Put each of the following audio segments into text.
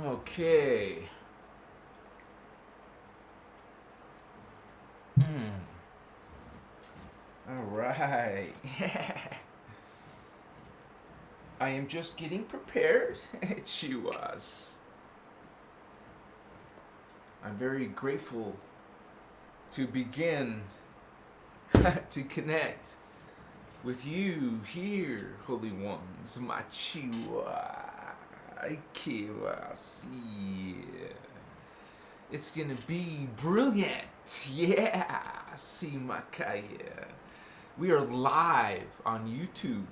Okay. All right. I am just getting prepared. Chiwas. I'm very grateful to begin to connect with you here, Holy Ones. My Chiwa. It's gonna be brilliant. Yeah. See Makaya. We are live on YouTube.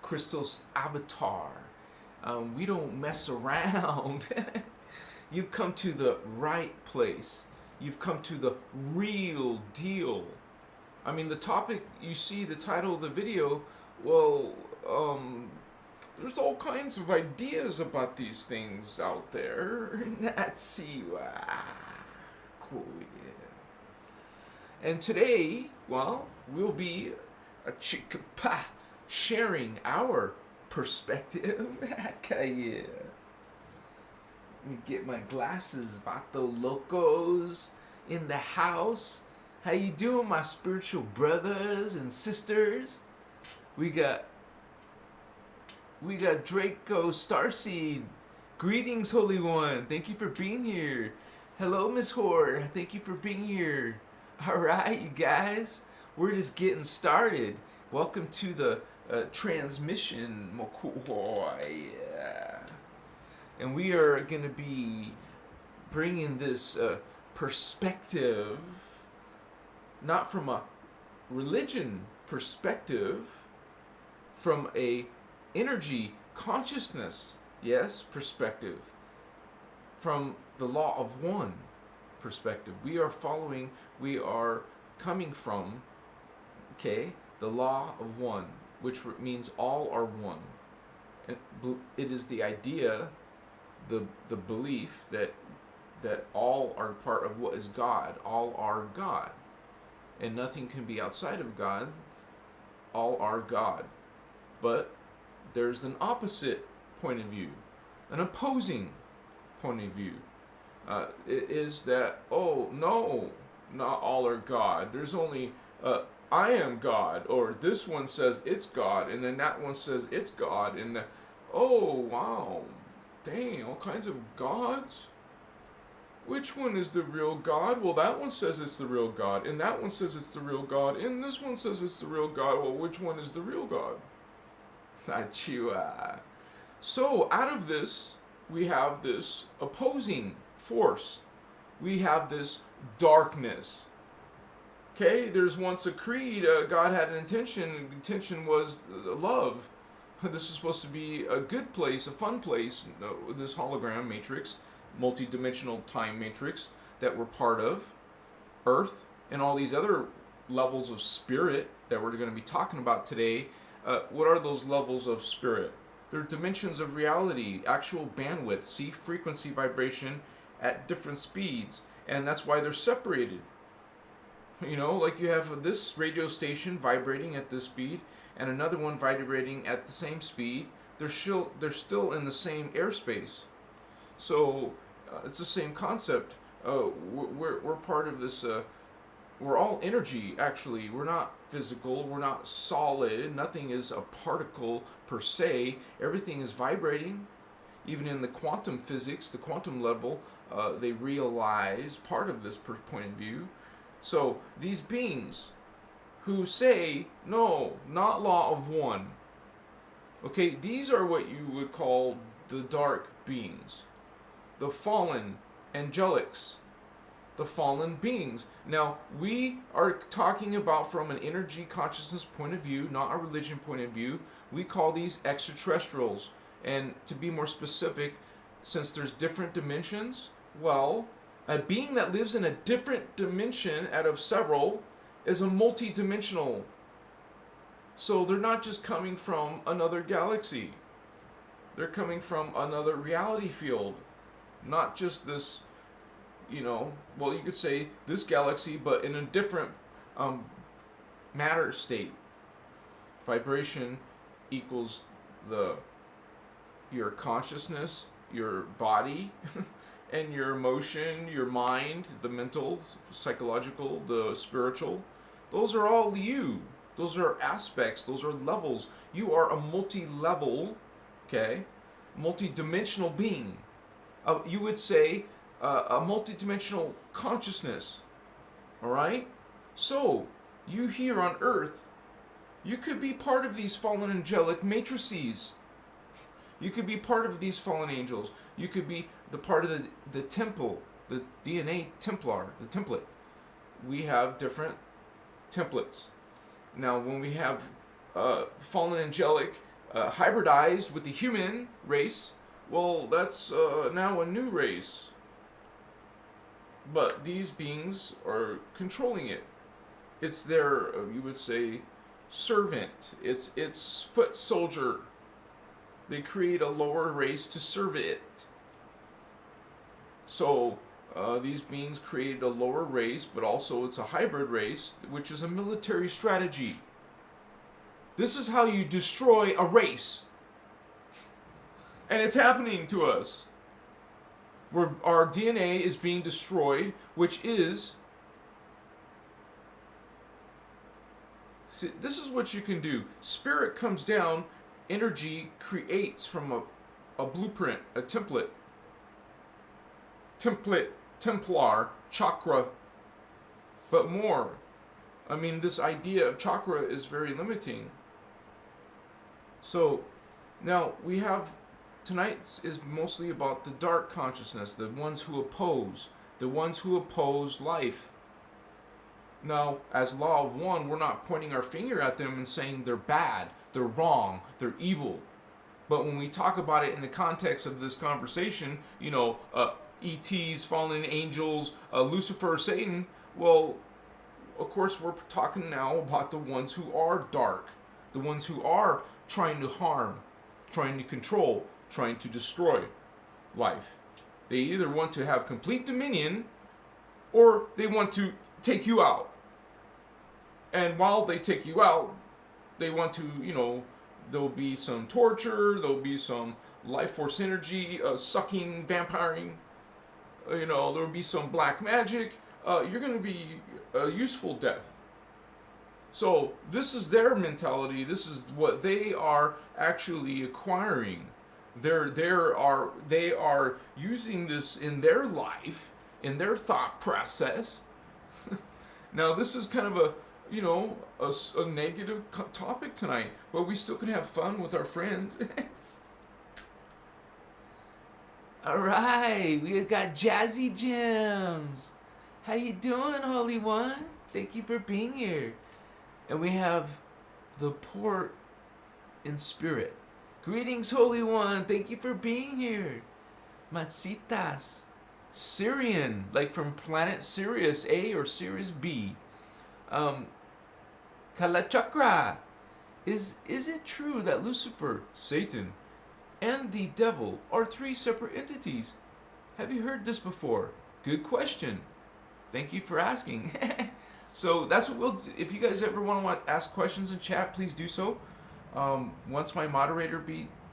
Christos Avatar. We don't mess around. You've come to the right place. You've come to the real deal. I mean, the topic, you see the title of the video, well, there's all kinds of ideas about these things out there. Nazi, cool, yeah. And today, well, we'll be a chikapa sharing our perspective. Yeah. Let me get my glasses, Vato Locos in the house. How you doing, my spiritual brothers and sisters? We got Draco Starseed. Greetings, Holy One. Thank you for being here. Hello, Miss Whore. Thank you for being here. All right, you guys. We're just getting started. Welcome to the transmission. Yeah. And we are going to be bringing this perspective, not from a religion perspective, from a energy consciousness, yes, perspective, from the law of one perspective. We are coming from, okay, the law of one, which means all are one. And it is the idea, the belief that all are part of what is God. All are God. And nothing can be outside of God. All are God. But there's an opposite point of view, an opposing point of view. It is that, oh, no, not all are God. There's only, I am God, or this one says it's God, and then that one says it's God, and oh, wow, dang, all kinds of gods? Which one is the real God? Well, that one says it's the real God, and that one says it's the real God, and this one says it's the real God. Well, which one is the real God? So, out of this, we have this opposing force. We have this darkness. Okay, there's once a creed, God had an intention. Intention was love. This is supposed to be a good place, a fun place, this hologram matrix, multi-dimensional time matrix that we're part of, Earth, and all these other levels of spirit that we're going to be talking about today. What are those levels of spirit? They're dimensions of reality, actual bandwidth, see frequency vibration at different speeds, and that's why they're separated. You know, like you have this radio station vibrating at this speed and another one vibrating at the same speed. They're still in the same airspace. So it's the same concept. We're part of this. We're all energy, actually. We're not physical. We're not solid. Nothing is a particle per se. Everything is vibrating. Even in the quantum physics, the quantum level, they realize part of this point of view. So these beings who say, no, not law of one. Okay, these are what you would call the dark beings. The fallen angelics. The fallen beings. Now, we are talking about from an energy consciousness point of view, not a religion point of view. We call these extraterrestrials. And to be more specific, since there's different dimensions, well, a being that lives in a different dimension out of several is a multi-dimensional. So they're not just coming from another galaxy. They're coming from another reality field. Not just this, well, you could say this galaxy, but in a different matter state. Vibration equals your consciousness your body, and your emotion, your mind, the mental, psychological, the spiritual. Those are all you. Those are aspects. Those are levels. You are a multi-level, okay, multi-dimensional being. You would say a multi-dimensional consciousness. All right? So, you here on Earth, you could be part of these fallen angelic matrices. You could be part of these fallen angels. You could be the part of the temple, the DNA Templar, the template. We have different templates. Now, when we have fallen angelic hybridized with the human race, well, that's now a new race. But these beings are controlling it. It's their, you would say, servant. It's foot soldier. They create a lower race to serve it. So these beings created a lower race, but also it's a hybrid race, which is a military strategy. This is how you destroy a race. And it's happening to us. Where our DNA is being destroyed, which is... See, this is what you can do. Spirit comes down, energy creates from a blueprint, a template. Templar, chakra, but more. I mean, this idea of chakra is very limiting. So, now we have, tonight's is mostly about the dark consciousness, the ones who oppose life. Now, as law of one, we're not pointing our finger at them and saying they're bad, they're wrong, they're evil. But when we talk about it in the context of this conversation, you know, ETs, fallen angels, Lucifer, Satan, well, of course we're talking now about the ones who are dark, the ones who are trying to harm, trying to control, trying to destroy life. They either want to have complete dominion or they want to take you out. And while they take you out, they want to, you know, there'll be some torture, there'll be some life force energy, sucking, vampiring, you know, there'll be some black magic. You're going to be a useful death. So this is their mentality. This is what they are actually acquiring. They are using this in their life, in their thought process. Now this is kind of a, you know, a negative topic tonight, but we still can have fun with our friends. All right, we got Jazzy Gems. How you doing, Holy One? Thank you for being here. And we have the Port in Spirit. Greetings, Holy One. Thank you for being here. Matsitas. Syrian, like from planet Sirius A or Sirius B. Kalachakra. Is it true that Lucifer, Satan, and the devil are three separate entities? Have you heard this before? Good question. Thank you for asking. So that's what we'll do. If you guys ever want to ask questions in chat, please do so. Once my moderator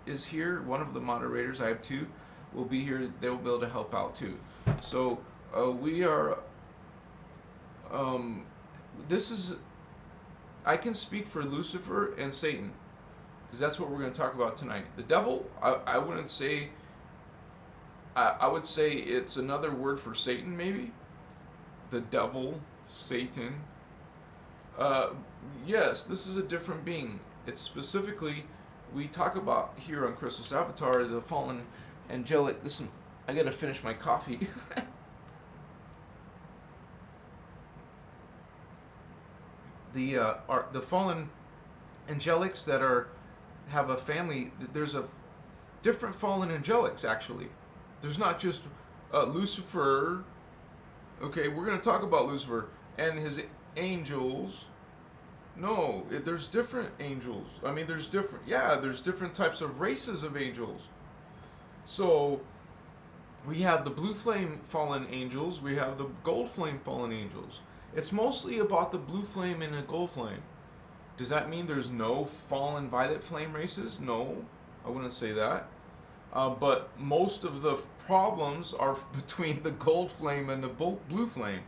is here, one of the moderators, I have two, will be here. They'll be able to help out too. So we are. This is. I can speak for Lucifer and Satan, because that's what we're going to talk about tonight. The devil, I wouldn't say. I would say it's another word for Satan, maybe. The devil, Satan. Yes, this is a different being. It's specifically, we talk about here on Christos Avatar, the fallen angelic. Listen, I gotta finish my coffee. The fallen angelics that have a family. There's a different fallen angelics actually. There's not just Lucifer. Okay, we're gonna talk about Lucifer and his angels. No, there's different angels. I mean, there's different types of races of angels. So, we have the blue flame fallen angels, we have the gold flame fallen angels. It's mostly about the blue flame and the gold flame. Does that mean there's no fallen violet flame races? No, I wouldn't say that. But most of the problems are between the gold flame and the blue flame.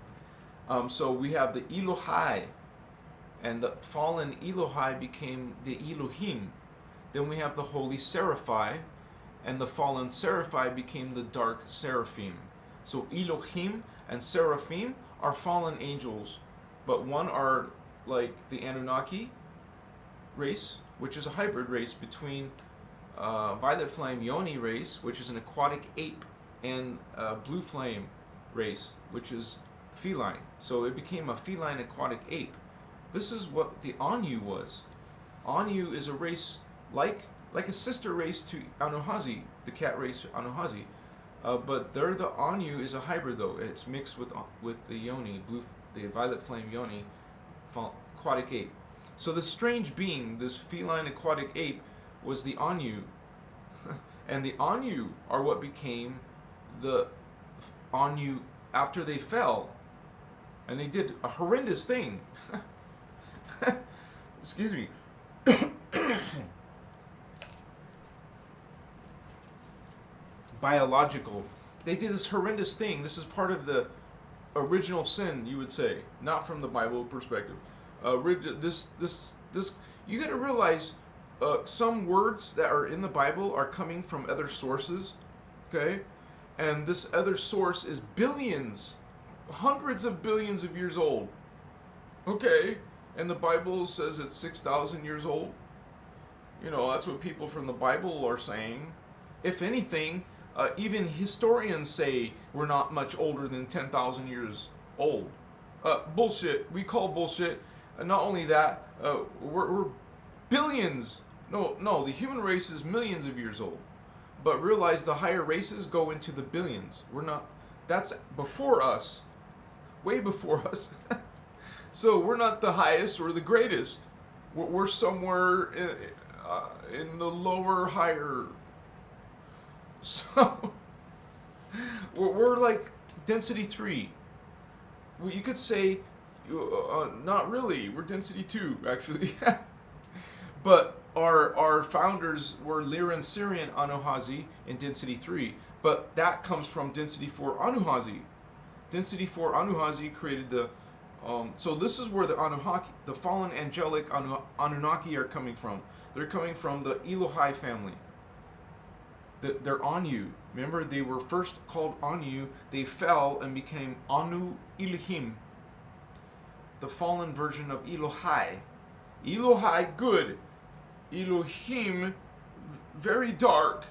So we have the Elohai, and the fallen Elohai became the Elohim. Then we have the holy Seraphi, and the fallen Seraphi became the dark Seraphim. So Elohim and Seraphim are fallen angels, but one are like the Anunnaki race, which is a hybrid race between violet flame Yoni race, which is an aquatic ape, and blue flame race, which is feline. So it became a feline aquatic ape. This is what the Anu was. Anu is a race like a sister race to Anuhazi, the cat race Anuhazi. But the Anu is a hybrid though. It's mixed with the Yoni, the violet flame Yoni, aquatic ape. So the strange being, this feline aquatic ape, was the Anu. And the Anu are what became the Anu after they fell. And they did a horrendous thing. Excuse me. Biological. They did this horrendous thing. This is part of the original sin, you would say, not from the Bible perspective. This you got to realize some words that are in the Bible are coming from other sources, okay? And this other source is billions, hundreds of billions of years old, okay? And the Bible says it's 6,000 years old. You know, that's what people from the Bible are saying. If anything, even historians say we're not much older than 10,000 years old. Bullshit. We call bullshit. Not only that, we're billions. No, the human race is millions of years old. But realize the higher races go into the billions. We're not, that's before us. Way before us. So we're not the highest or the greatest. We're somewhere in the lower, higher. So we're like density 3. Well, you could say, not really. We're density 2, actually. But our founders were Lyran Syrian Anuhazi in density 3. But that comes from density 4 Anuhazi. Density 4 Anuhazi created the... so this is where the fallen angelic Anunnaki are coming from. They're coming from the Elohai family. They're Anu. Remember, they were first called Anu. They fell and became Anu Elohim. The fallen version of Elohai. Elohai, good. Elohim, very dark.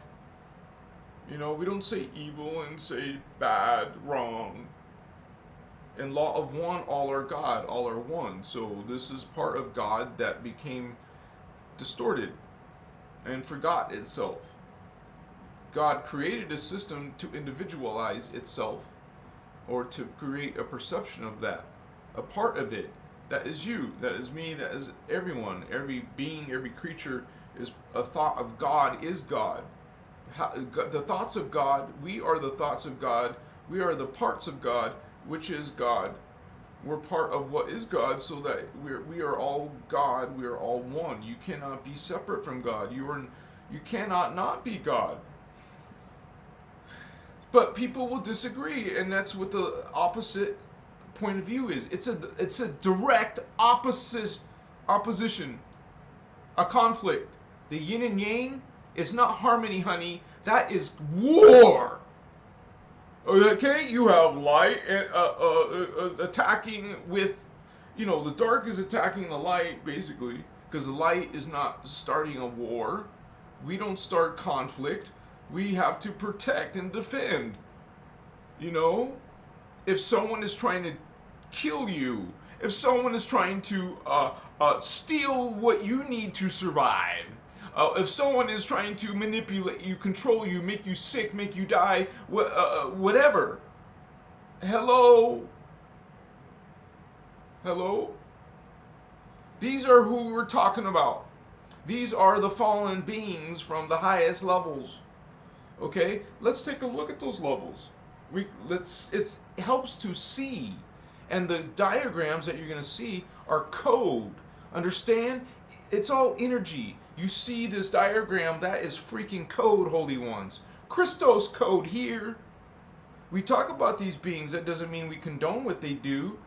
You know, we don't say evil and say bad, wrong. In law of one, all are God, all are one. So this is part of God that became distorted and forgot itself. God created a system to individualize itself, or to create a perception of that, a part of it. That is you, that is me, that is everyone. Every being, every creature is a thought of God, is God. The thoughts of God, we are the thoughts of God, we are the parts of God, which is God. We're part of what is God, so that we are all God, we are all one. You cannot be separate from God. You cannot not be God. But people will disagree, and that's what the opposite point of view is. It's a direct opposition, a conflict. The yin and yang is not harmony, honey. That is war. Okay, you have light and attacking with, you know, the dark is attacking the light basically, because the light is not starting a war. We don't start conflict. We have to protect and defend. You know, if someone is trying to kill you, if someone is trying to steal what you need to survive, if someone is trying to manipulate you, control you, make you sick, make you die, whatever. Hello? These are who we're talking about. These are the fallen beings from the highest levels. Okay, let's take a look at those levels. It helps to see, and the diagrams that you're going to see are code. Understand? it's all energy. You see this diagram, that is freaking code, holy ones. Christos code here. We talk about these beings, that doesn't mean we condone what they do.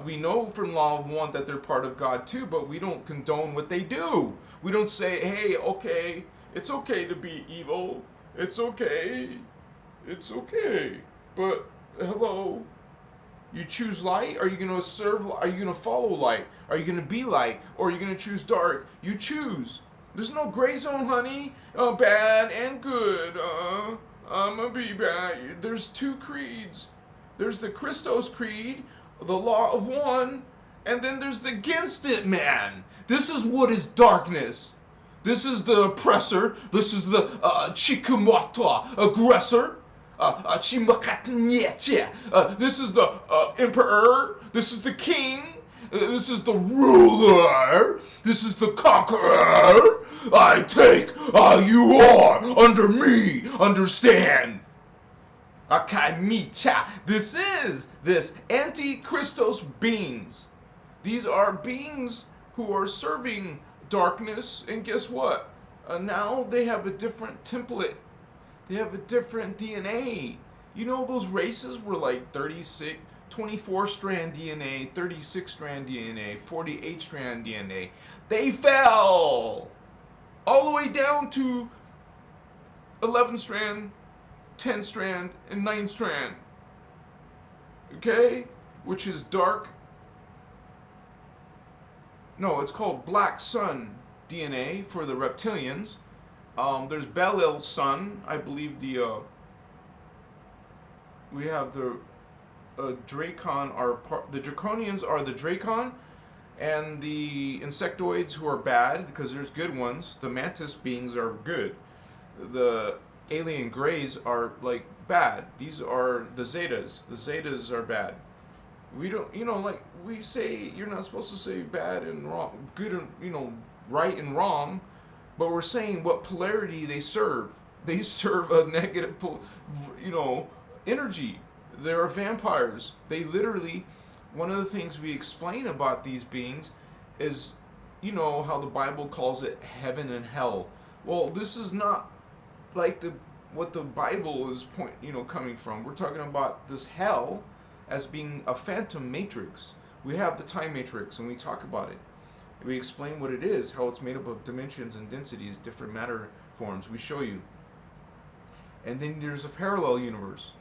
We know from Law of One that they're part of God too, but we don't condone what they do. We don't say, hey, okay, it's okay to be evil. It's okay. It's okay. But, hello, you choose light? Are you going to serve? Are you going to follow light? Are you going to be light? Or are you going to choose dark? You choose. There's no gray zone, honey. Bad and good. I'm going to be bad. There's two creeds. There's the Christos creed, the Law of One, and then there's the against it, man. This is what is darkness. This is the oppressor. This is the chikumata aggressor. This is the emperor. This is the king. This is the ruler. This is the conqueror. I take, you are under me. Understand? This is this anti-Christos beings. These are beings who are serving darkness, and guess what? Now they have a different template. They have a different DNA. You know, those races were like 36, 24-strand DNA, 36-strand DNA, 48-strand DNA. They fell all the way down to 11-strand, 10-strand, and 9-strand. Okay? Which is dark. No, it's called Black Sun DNA for the reptilians. There's Belial Sun. I believe we have the Dracon the Draconians are the Dracon, and the insectoids who are bad, because there's good ones. The mantis beings are good. The alien greys are like bad. These are the Zetas. The Zetas are bad. We don't, like we say, you're not supposed to say bad and wrong, good and, right and wrong, but we're saying what polarity they serve. They serve a negative, energy. They're vampires. They literally, one of the things we explain about these beings is, how the Bible calls it heaven and hell. Well, this is not like what the Bible is coming from. We're talking about this hell as being a phantom matrix. We have the time matrix and we talk about it. We explain what it is, how it's made up of dimensions and densities, different matter forms. We show you. And then there's a parallel universe.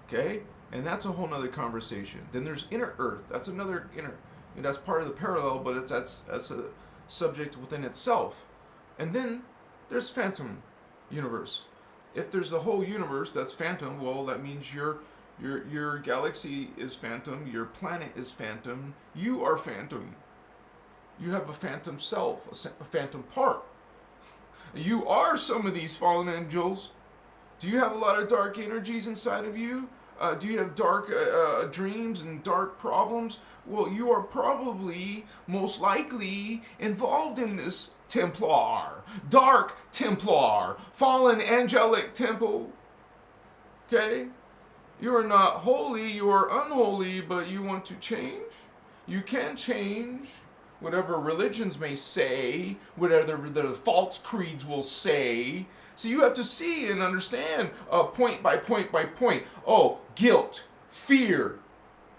Okay? And that's a whole nother conversation. Then there's inner earth. That's another that's part of the parallel, but that's a subject within itself. And then there's phantom universe. If there's a whole universe that's phantom, well, that means your galaxy is phantom, your planet is phantom, you are phantom. You have a phantom self, a phantom part. You are some of these fallen angels. Do you have a lot of dark energies inside of you? Do you have dark dreams and dark problems? Well, you are probably, most likely, involved in this Templar, Dark Templar, Fallen Angelic Temple. Okay? You are not holy, you are unholy, but you want to change? You can change. Whatever religions may say, whatever the false creeds will say. So you have to see and understand point by point by point. Oh, guilt, fear.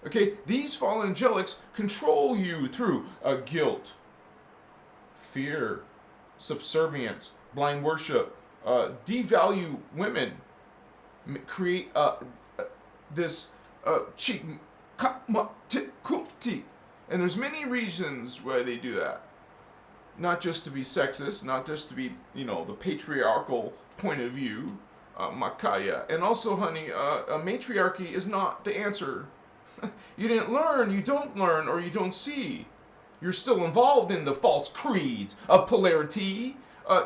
Okay, these fallen angelics control you through guilt, fear, subservience, blind worship, devalue women, create this and there's many reasons why they do that. Not just to be sexist, not just to be, the patriarchal point of view, Makaya. And also, honey, a matriarchy is not the answer. You didn't learn, you don't learn, or you don't see. You're still involved in the false creeds of polarity,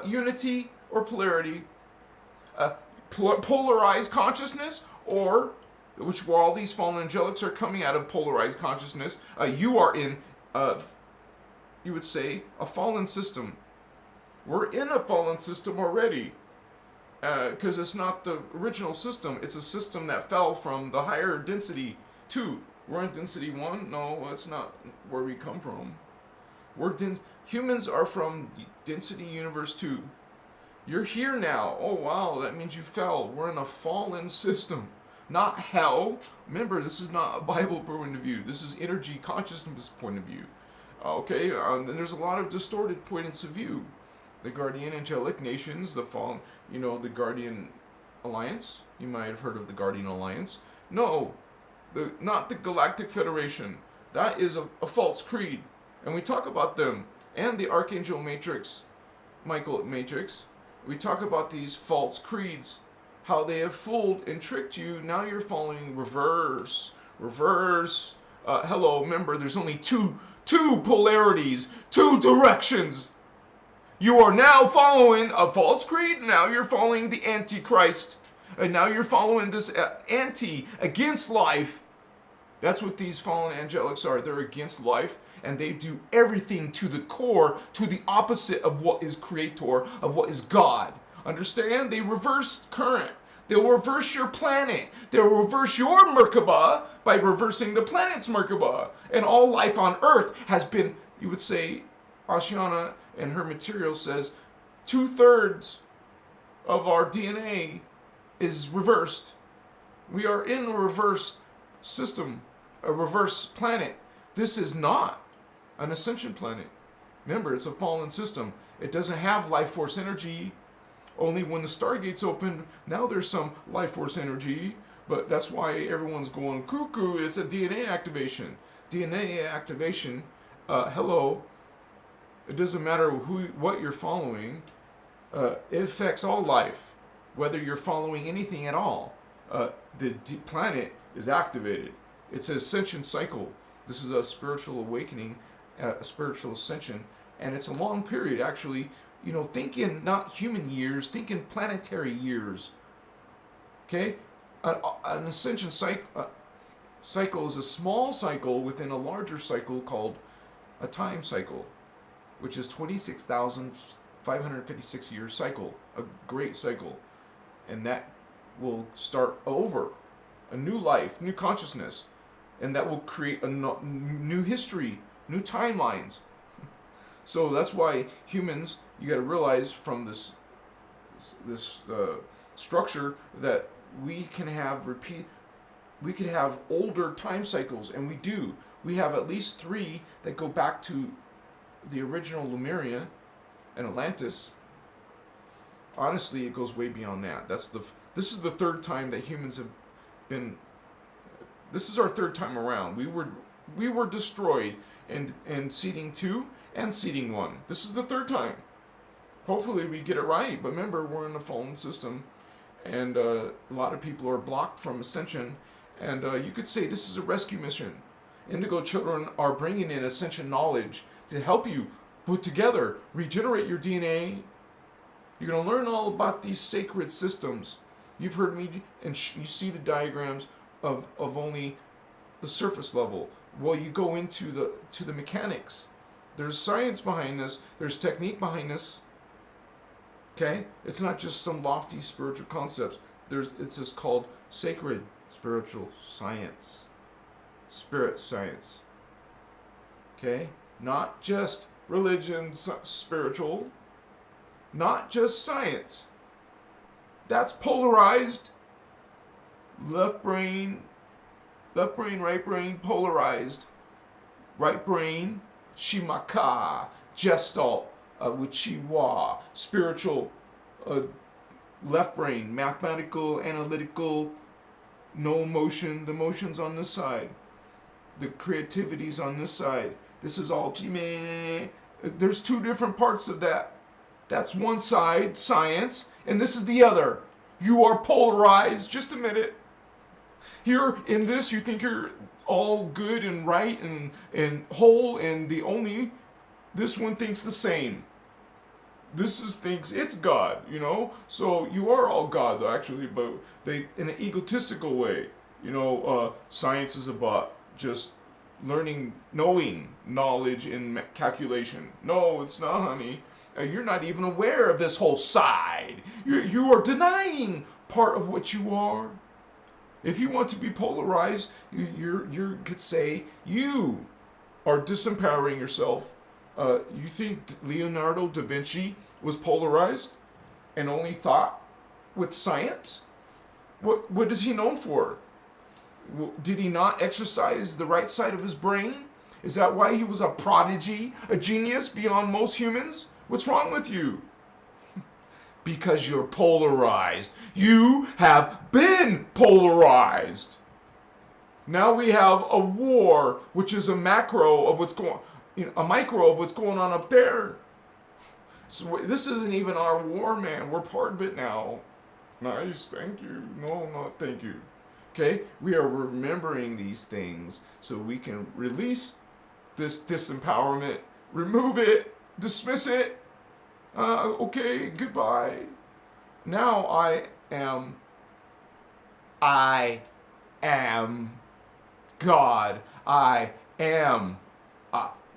unity, or polarity, polarized consciousness, or which all these fallen angelics are coming out of polarized consciousness. You are in, you would say, a fallen system. We're in a fallen system already. Because it's not the original system. It's a system that fell from the higher density 2. We're in density 1? No, that's not where we come from. Humans are from density universe 2. You're here now. Oh wow, that means you fell. We're in a fallen system, not hell. Remember, this is not a Bible point of view. This is energy consciousness point of view. Okay, and there's a lot of distorted points of view. The Guardian Angelic Nations, the fallen, the Guardian Alliance. You might have heard of the Guardian Alliance. No, not the Galactic Federation. That is a false creed. And we talk about them. And the Archangel Matrix, Michael Matrix. We talk about these false creeds. How they have fooled and tricked you. Now you're following reverse. Hello, remember, there's only two polarities, 2 directions. You are now following a false creed. Now you're following the Antichrist. And now you're following this against life. That's what these fallen angelics are. They're against life. And they do everything to the core, to the opposite of what is creator, of what is God. Understand? They reverse current. They'll reverse your planet. They'll reverse your Merkaba by reversing the planet's Merkaba. And all life on Earth has been, you would say, Ashiana and her material says, 2/3 of our DNA is reversed. We are in a reversed system, a reverse planet. This is not an ascension planet. Remember, it's a fallen system. It doesn't have life force energy. Only when the stargates open, now there's some life force energy, but that's why everyone's going cuckoo. It's a DNA activation. DNA activation, hello, it doesn't matter what you're following. It affects all life, whether you're following anything at all. The planet is activated. It's an ascension cycle. This is a spiritual awakening, a spiritual ascension, and it's a long period, actually. Think in not human years, think in planetary years. Okay? An ascension cycle is a small cycle within a larger cycle called a time cycle, which is 26,556 year cycle, a great cycle. And that will start over, a new life, new consciousness, and that will create a new history, new timelines. So that's why humans, you got to realize from this structure that we can have older time cycles, and we do. We have at least 3 that go back to the original Lemuria and Atlantis. Honestly, it goes way beyond that. This is the 3rd time that humans have been. This is our 3rd time around. We were destroyed in seeding 2 and seeding 1. This is the 3rd time. Hopefully we get it right. But remember, we're in a fallen system, and a lot of people are blocked from ascension. And you could say this is a rescue mission. Indigo children are bringing in ascension knowledge to help you put together, regenerate your DNA. You're going to learn all about these sacred systems. You've heard me, and you see the diagrams of only the surface level. Well, you go into the mechanics. There's science behind this. There's technique behind this. Okay? It's not just some lofty spiritual concepts. It's just called sacred spiritual science. Spirit science. Okay? Not just religion, spiritual. Not just science. That's polarized. Left brain, right brain, polarized. Right brain, Shimaka, Gestalt, Wichiwa, spiritual, left brain, mathematical, analytical, no emotion. The emotion's on this side. The creativity's on this side. This is all Jime. There's 2 different parts of that. That's one side, science, and this is the other. You are polarized. Just a minute. Here in this, you think you're all good and right and whole, and this one thinks the same. This thinks it's God, So you are all God, actually, but they in an egotistical way. Science is about just learning, knowing, knowledge, and calculation. No, it's not, honey. You're not even aware of this whole side. You are denying part of what you are. If you want to be polarized, you could say you are disempowering yourself You think Leonardo da Vinci was polarized and only thought with science? What is he known for? Did he not exercise the right side of his brain? Is that why he was a prodigy, a genius beyond most humans? What's wrong with you? Because you're polarized. You have been polarized. Now we have a war, which is a macro of what's going, a micro of what's going on up there. So this isn't even our war, man. We're part of it now. Nice, thank you. No, not thank you. Okay, we are remembering these things so we can release this disempowerment, remove it, dismiss it. Okay, goodbye. Now I am God. I am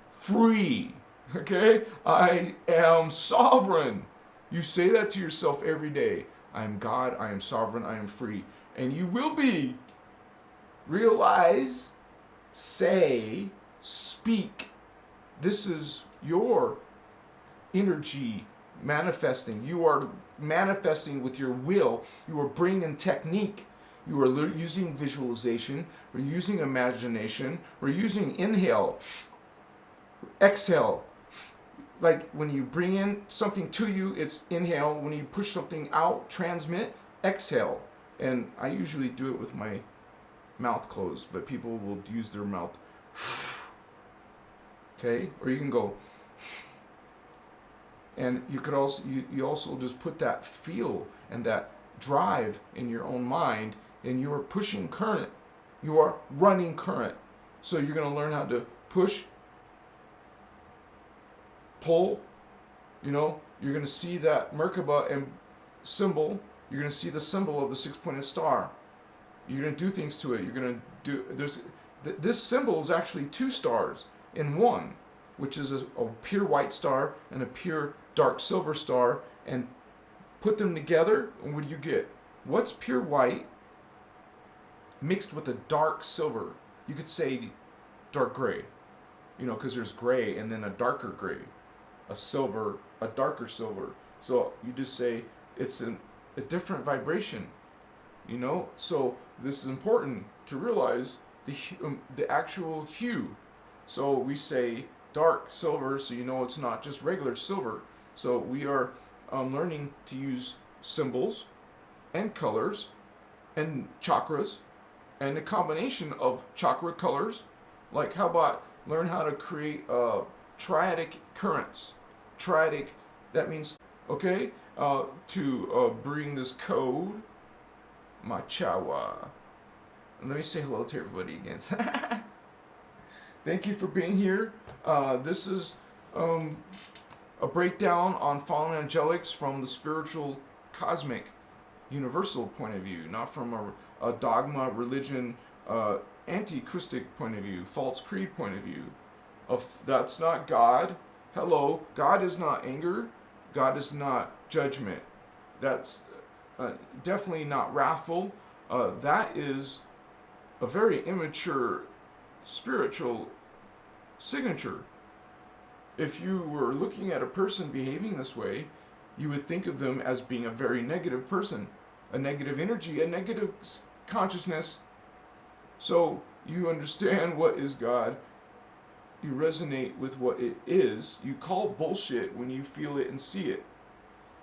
free. Okay, I am sovereign. You say that to yourself every day. I am God, I am sovereign, I am free. And you will be. Realize, say, speak. This is your energy manifesting. You are manifesting with your will. You are bringing technique. You are using visualization. We're using imagination. We're using inhale, exhale. Like when you bring in something to you, it's inhale. When you push something out, transmit, exhale. And I usually do it with my mouth closed, but people will use their mouth. Okay? Or you can go. And you could also you also just put that feel and that drive in your own mind, and you are pushing current. You are running current. So you're going to learn how to push, pull. You're going to see that Merkaba and symbol. You're going to see the symbol of the six-pointed star. You're going to do things to it. You're going to do. This symbol is actually two stars in one, which is a pure white star and a pure dark silver star, and put them together, and what do you get? What's pure white mixed with a dark silver? You could say dark gray, because there's gray and then a darker gray, a silver, a darker silver. So you just say it's a different vibration, So this is important to realize the actual hue. So we say dark silver, so it's not just regular silver. So we are learning to use symbols and colors and chakras and a combination of chakra colors. Like, how about learn how to create triadic currents? Triadic, that means, okay, to bring this code, Machawa. And let me say hello to everybody again. Thank you for being here. This is a breakdown on fallen angelics from the spiritual, cosmic, universal point of view, not from a dogma, religion, anti-Christic point of view, false creed point of view. That's not God. Hello, God is not anger. God is not judgment. That's definitely not wrathful. That is a very immature spiritual signature. If you were looking at a person behaving this way, you would think of them as being a very negative person, a negative energy, a negative consciousness. So you understand what is God. You resonate with what it is. You call bullshit when you feel it and see it.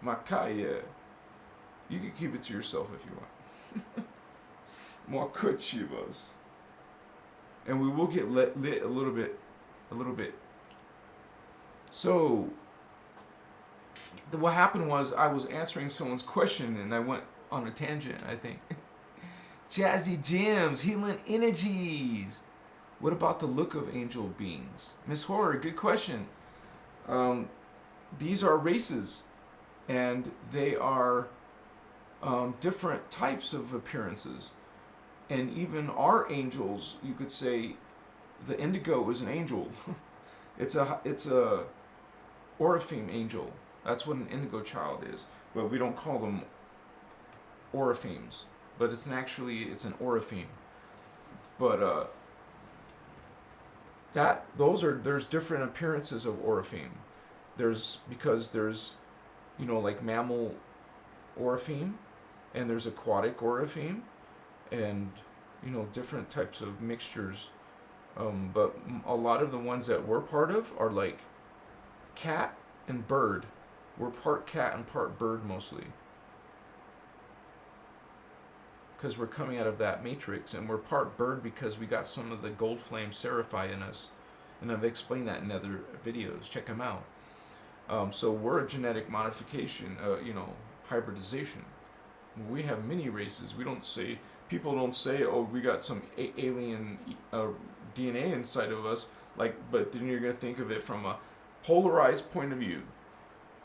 Makaya. You can keep it to yourself if you want. Makuchivas. And we will get lit a little bit. So, what happened was I was answering someone's question and I went on a tangent, I think. Jazzy Gems, healing energies. What about the look of angel beings? Miss Horror, good question. These are races, and they are different types of appearances. And even our angels, you could say, the indigo is an angel. It's a Orapheme angel. That's what an indigo child is. But we don't call them Oraphemes. But it's an Orapheme. But there's different appearances of Orifeme. Because there's, like mammal Orifeme, and there's aquatic Orifeme, and, different types of mixtures. But a lot of the ones that we're part of are like cat and bird. We're part cat and part bird mostly. Because we're coming out of that matrix, and we're part bird because we got some of the gold flame seraphi in us. And I've explained that in other videos. Check them out. So we're a genetic modification, hybridization. We have many races. People don't say, oh, we got some alien DNA inside of us. But then you're going to think of it from a polarized point of view.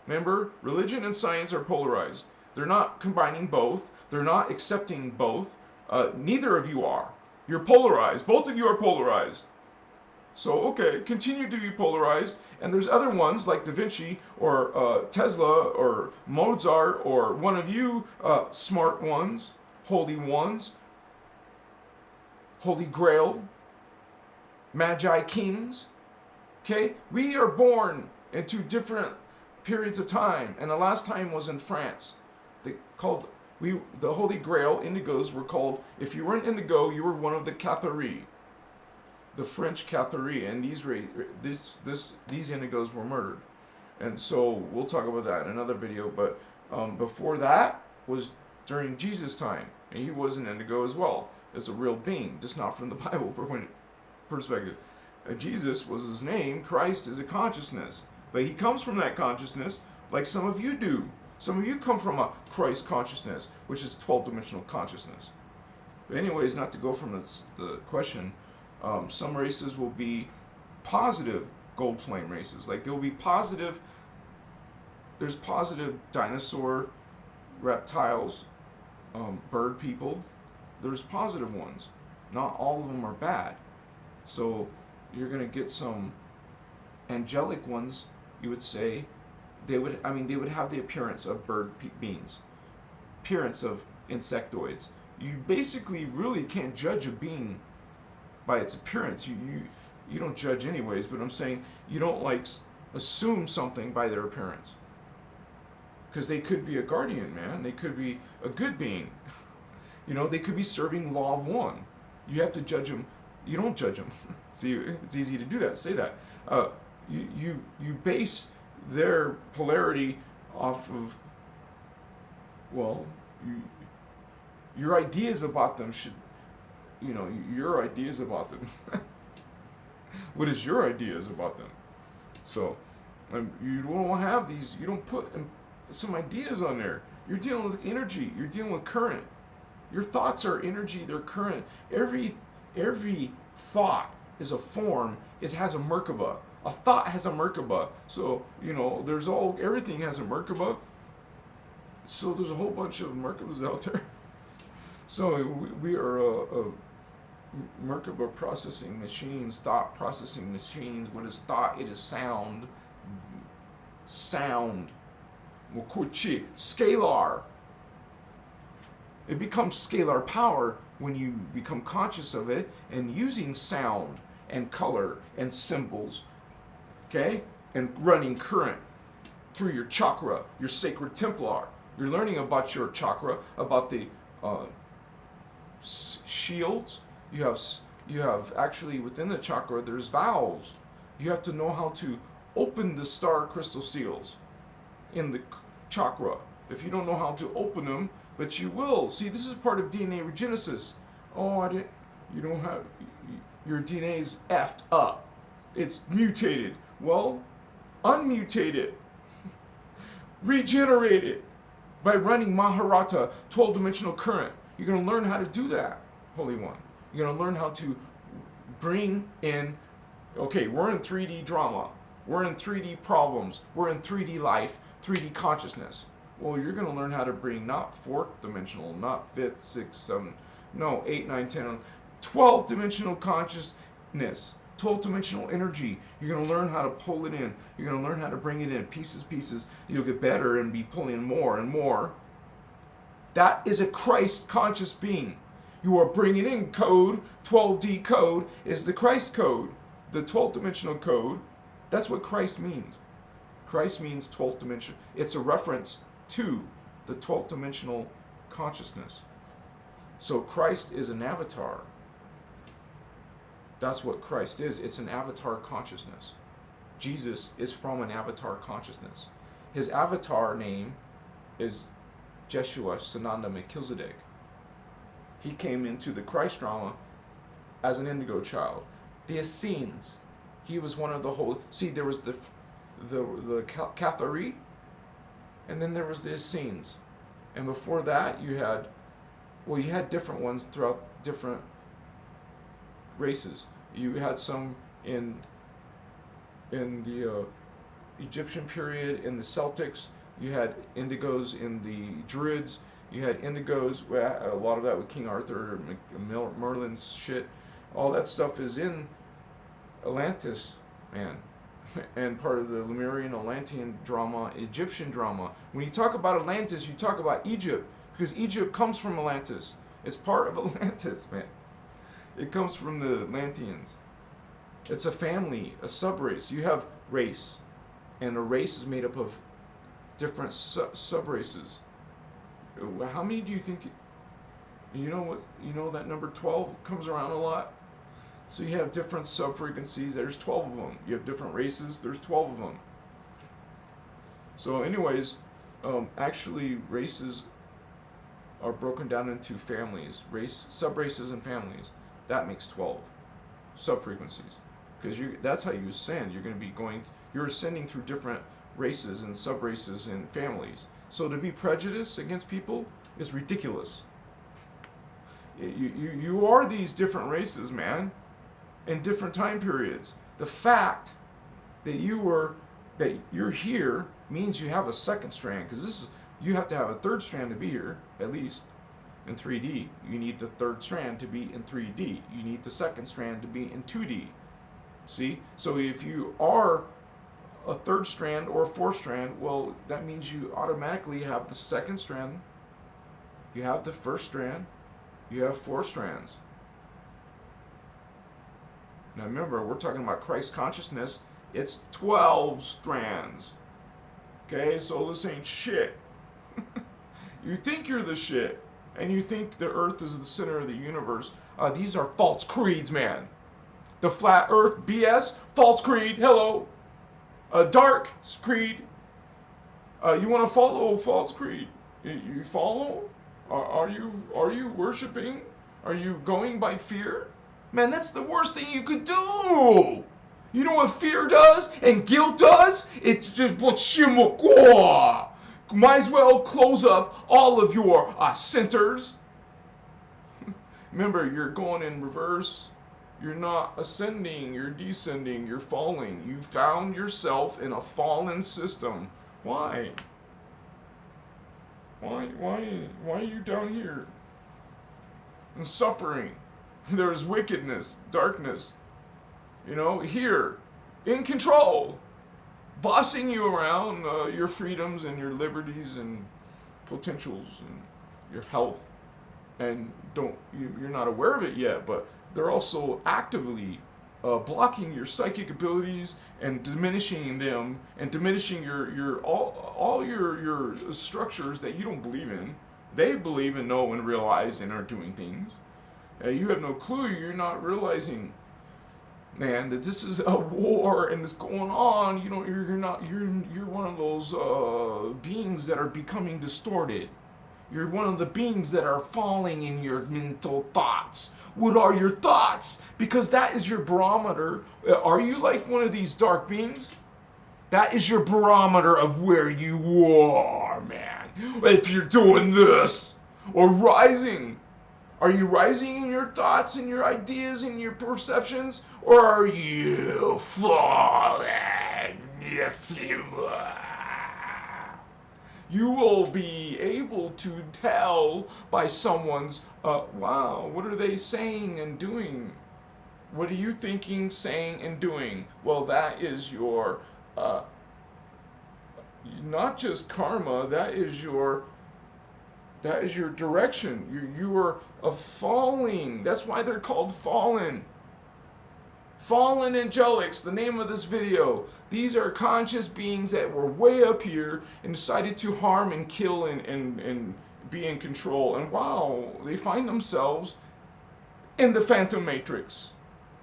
Remember, religion and science are polarized. They're not combining both. They're not accepting both. Neither of you are. You're polarized. Both of you are polarized. So, okay, continue to be polarized. And there's other ones like Da Vinci or Tesla or Mozart or one of you smart ones, holy grail, magi kings. Okay? We are born into different periods of time. And the last time was in France. The Holy Grail, indigos, were called, if you weren't indigo, you were one of the Kathari, the French Kathari, and these indigos were murdered. And so we'll talk about that in another video, but before that was during Jesus' time, and he was an indigo as well, as a real being, just not from the Bible perspective. Jesus was his name, Christ is a consciousness, but he comes from that consciousness like some of you do. Some of you come from a Christ consciousness, which is 12-dimensional consciousness. But anyways, not to go from the question, some races will be positive gold flame races. Like there will be positive, there's positive dinosaur, reptiles, bird people. There's positive ones. Not all of them are bad. So you're going to get some angelic ones, you would say. They would have the appearance of bird beings, appearance of insectoids. You basically really can't judge a being by its appearance. You don't judge anyways, but I'm saying you don't assume something by their appearance. Because they could be a guardian, man. They could be a good being. They could be serving law of one. You have to judge them. You don't judge them. See, it's easy to do that. Say that. You base their polarity off of, your ideas about them should, your ideas about them. What is your ideas about them? So, you don't have these, you don't put some ideas on there. You're dealing with energy, you're dealing with current. Your thoughts are energy, they're current. Every thought is a form, it has a Merkaba. A thought has a Merkaba. So, everything has a Merkaba. So there's a whole bunch of Merkabas out there. So we are a Merkaba processing machines, thought processing machines. What is thought? It is sound. Sound. Mokuchi. Scalar. It becomes scalar power when you become conscious of it and using sound and color and symbols. Okay? And running current through your chakra, your sacred Templar. You're learning about your chakra, about the shields. You have actually within the chakra, there's valves. You have to know how to open the star crystal seals in the chakra. If you don't know how to open them, but you will. See, this is part of DNA regenesis. You don't have, your DNA's effed up. It's mutated. Well, unmutate it. Regenerate it by running Maharata, 12-dimensional current. You're going to learn how to do that, Holy One. You're going to learn how to bring in, we're in 3D drama. We're in 3D problems. We're in 3D life, 3D consciousness. Well, you're going to learn how to bring not 4th dimensional, not 5th, 6th, 7th, no, 8, 9, 10, 12th dimensional consciousness. 12-dimensional energy. You're going to learn how to pull it in. You're going to learn how to bring it in pieces. You'll get better and be pulling more and more. That is a Christ conscious being. You are bringing in code. 12D code is the Christ code. the 12th dimensional code, that's what Christ means. Christ means 12th dimension. It's a reference to the 12th dimensional consciousness. So Christ is an avatar. That's what Christ is. It's an avatar consciousness. Jesus is from an avatar consciousness. His avatar name is Jeshua Sananda Melchizedek. He came into the Christ drama as an indigo child. The Essenes, he was one of the whole. See, there was the Kathari, and then there was the Essenes, and before that you had different ones throughout different races. You had some in the Egyptian period, in the Celtics. You had indigos in the Druids. You had indigos, a lot of that with King Arthur, Merlin's shit. All that stuff is in Atlantis, man. And part of the Lemurian, Atlantean drama, Egyptian drama. When you talk about Atlantis, you talk about Egypt, because Egypt comes from Atlantis. It's part of Atlantis, man. It comes from the Atlanteans. It's a family, a sub-race. You have race, and a race is made up of different sub-races. How many do you think? You know what? You know that number 12 comes around a lot. So you have different sub-frequencies. There's 12 of them. You have different races. There's 12 of them. So, anyways, actually, races are broken down into families, sub-races, and families. That makes 12 sub-frequencies. Because that's how you ascend. You're going to be you're ascending through different races and sub-races and families. So to be prejudiced against people is ridiculous. You are these different races, man, in different time periods. The fact that you're here means you have a second strand, because you have to have a third strand to be here, at least in 3D. You need the third strand to be in 3D. You need the second strand to be in 2D. See? So if you are a third strand or a fourth strand, well, that means you automatically have the second strand, you have the first strand, you have 4 strands. Now remember, we're talking about Christ consciousness. It's 12 strands. Okay, so this ain't shit. You think you're the shit, and you think the earth is the center of the universe. These are false creeds, man. The flat earth BS, false creed, hello. A dark creed. You want to follow a false creed? You follow? Are you worshiping? Are you going by fear? Man, that's the worst thing you could do. You know what fear does and guilt does? It's just might as well close up all of your centers. Remember, you're going in reverse. You're not ascending, you're descending, you're falling. You found yourself in a fallen system. Why? Why are you down here? And suffering. There's wickedness, darkness. Here, in control. Bossing you around your freedoms and your liberties and potentials and your health. And you're not aware of it yet, but they're also actively blocking your psychic abilities and diminishing them and diminishing all your structures that you don't believe in. They believe and know and realize and are doing things. You have no clue. You're not realizing, man, that this is a war and it's going on. You're one of those beings that are becoming distorted. You're one of the beings that are falling in your mental thoughts. What are your thoughts? Because that is your barometer. Are you like one of these dark beings? That is your barometer of where you are, man. If you're doing this or rising. Are you rising in your thoughts and your ideas and your perceptions? Or are you falling? Yes, you are. You will be able to tell by someone's, wow, what are they saying and doing? What are you thinking, saying, and doing? Well, that is your, not just karma, that is your direction. You are a falling. That's why they're called fallen. Fallen Angelics, the name of this video. These are conscious beings that were way up here and decided to harm and kill and be in control. And wow, they find themselves in the Phantom Matrix.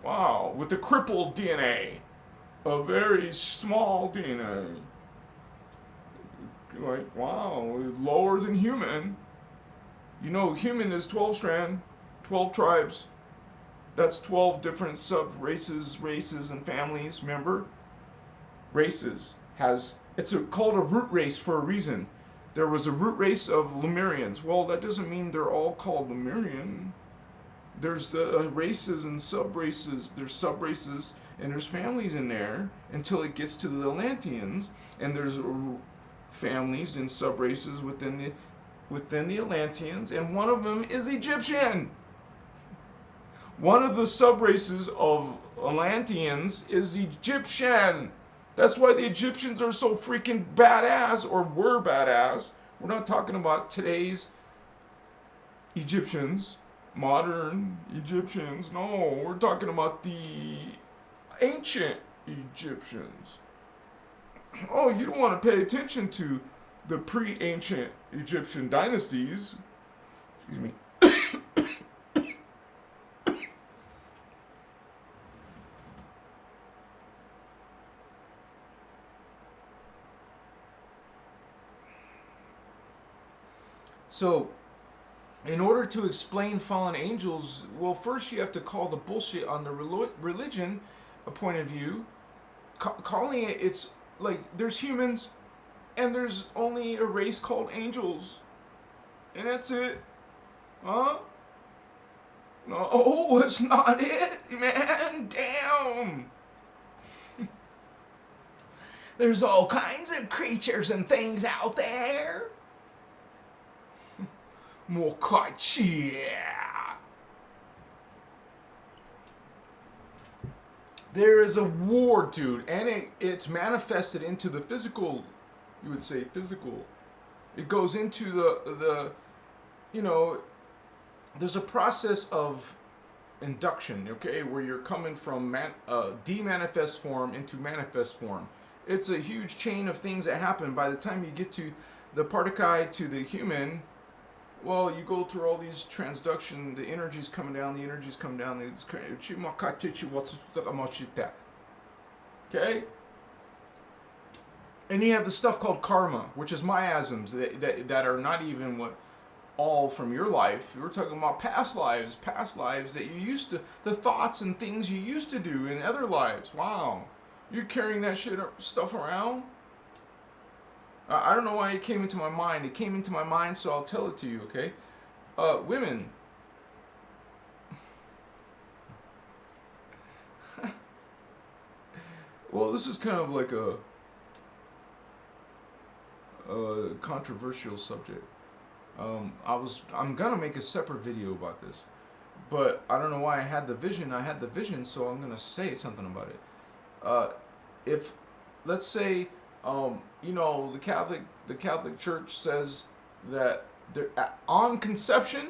Wow, with the crippled DNA. A very small DNA. Like, wow, lower than human. You know, human is 12 strand, 12 tribes. That's 12 different sub-races, races, and families, remember? Races called a root race for a reason. There was a root race of Lemurians. Well, that doesn't mean they're all called Lemurian. There's races and sub-races. There's sub-races and there's families in there until it gets to the Atlanteans. And there's families and sub-races within the Atlanteans. And one of them is Egyptian. One of the sub-races of Atlanteans is Egyptian. That's why the Egyptians are so freaking badass, or were badass. We're not talking about today's Egyptians, modern Egyptians. No, we're talking about the ancient Egyptians. Oh, you don't want to pay attention to the pre-ancient Egyptian dynasties. Excuse me. So, in order to explain fallen angels, well, first you have to call the bullshit on the religion a point of view. Calling it's like there's humans and there's only a race called angels. And that's it. Huh? No, that's not it, man. Damn. There's all kinds of creatures and things out there. Mokachi. There is a war, dude, and it's manifested into the physical. You would say physical. It goes into the you know, there's a process of induction, okay, where you're coming from de-manifest form into manifest form. It's a huge chain of things that happen. By the time you get to the particle to the human, well, you go through all these transduction, the energy's coming down, it's okay? And you have the stuff called karma, which is miasms that are not even all from your life. We're talking about past lives that you used to, the thoughts and things you used to do in other lives. Wow. You're carrying that stuff around? I don't know why it came into my mind. It came into my mind, so I'll tell it to you, okay? Women. Well, this is kind of like a controversial subject. I'm gonna make a separate video about this, but I don't know why I had the vision. So I'm gonna say something about it. If, let's say, you know, the Catholic Church says that on conception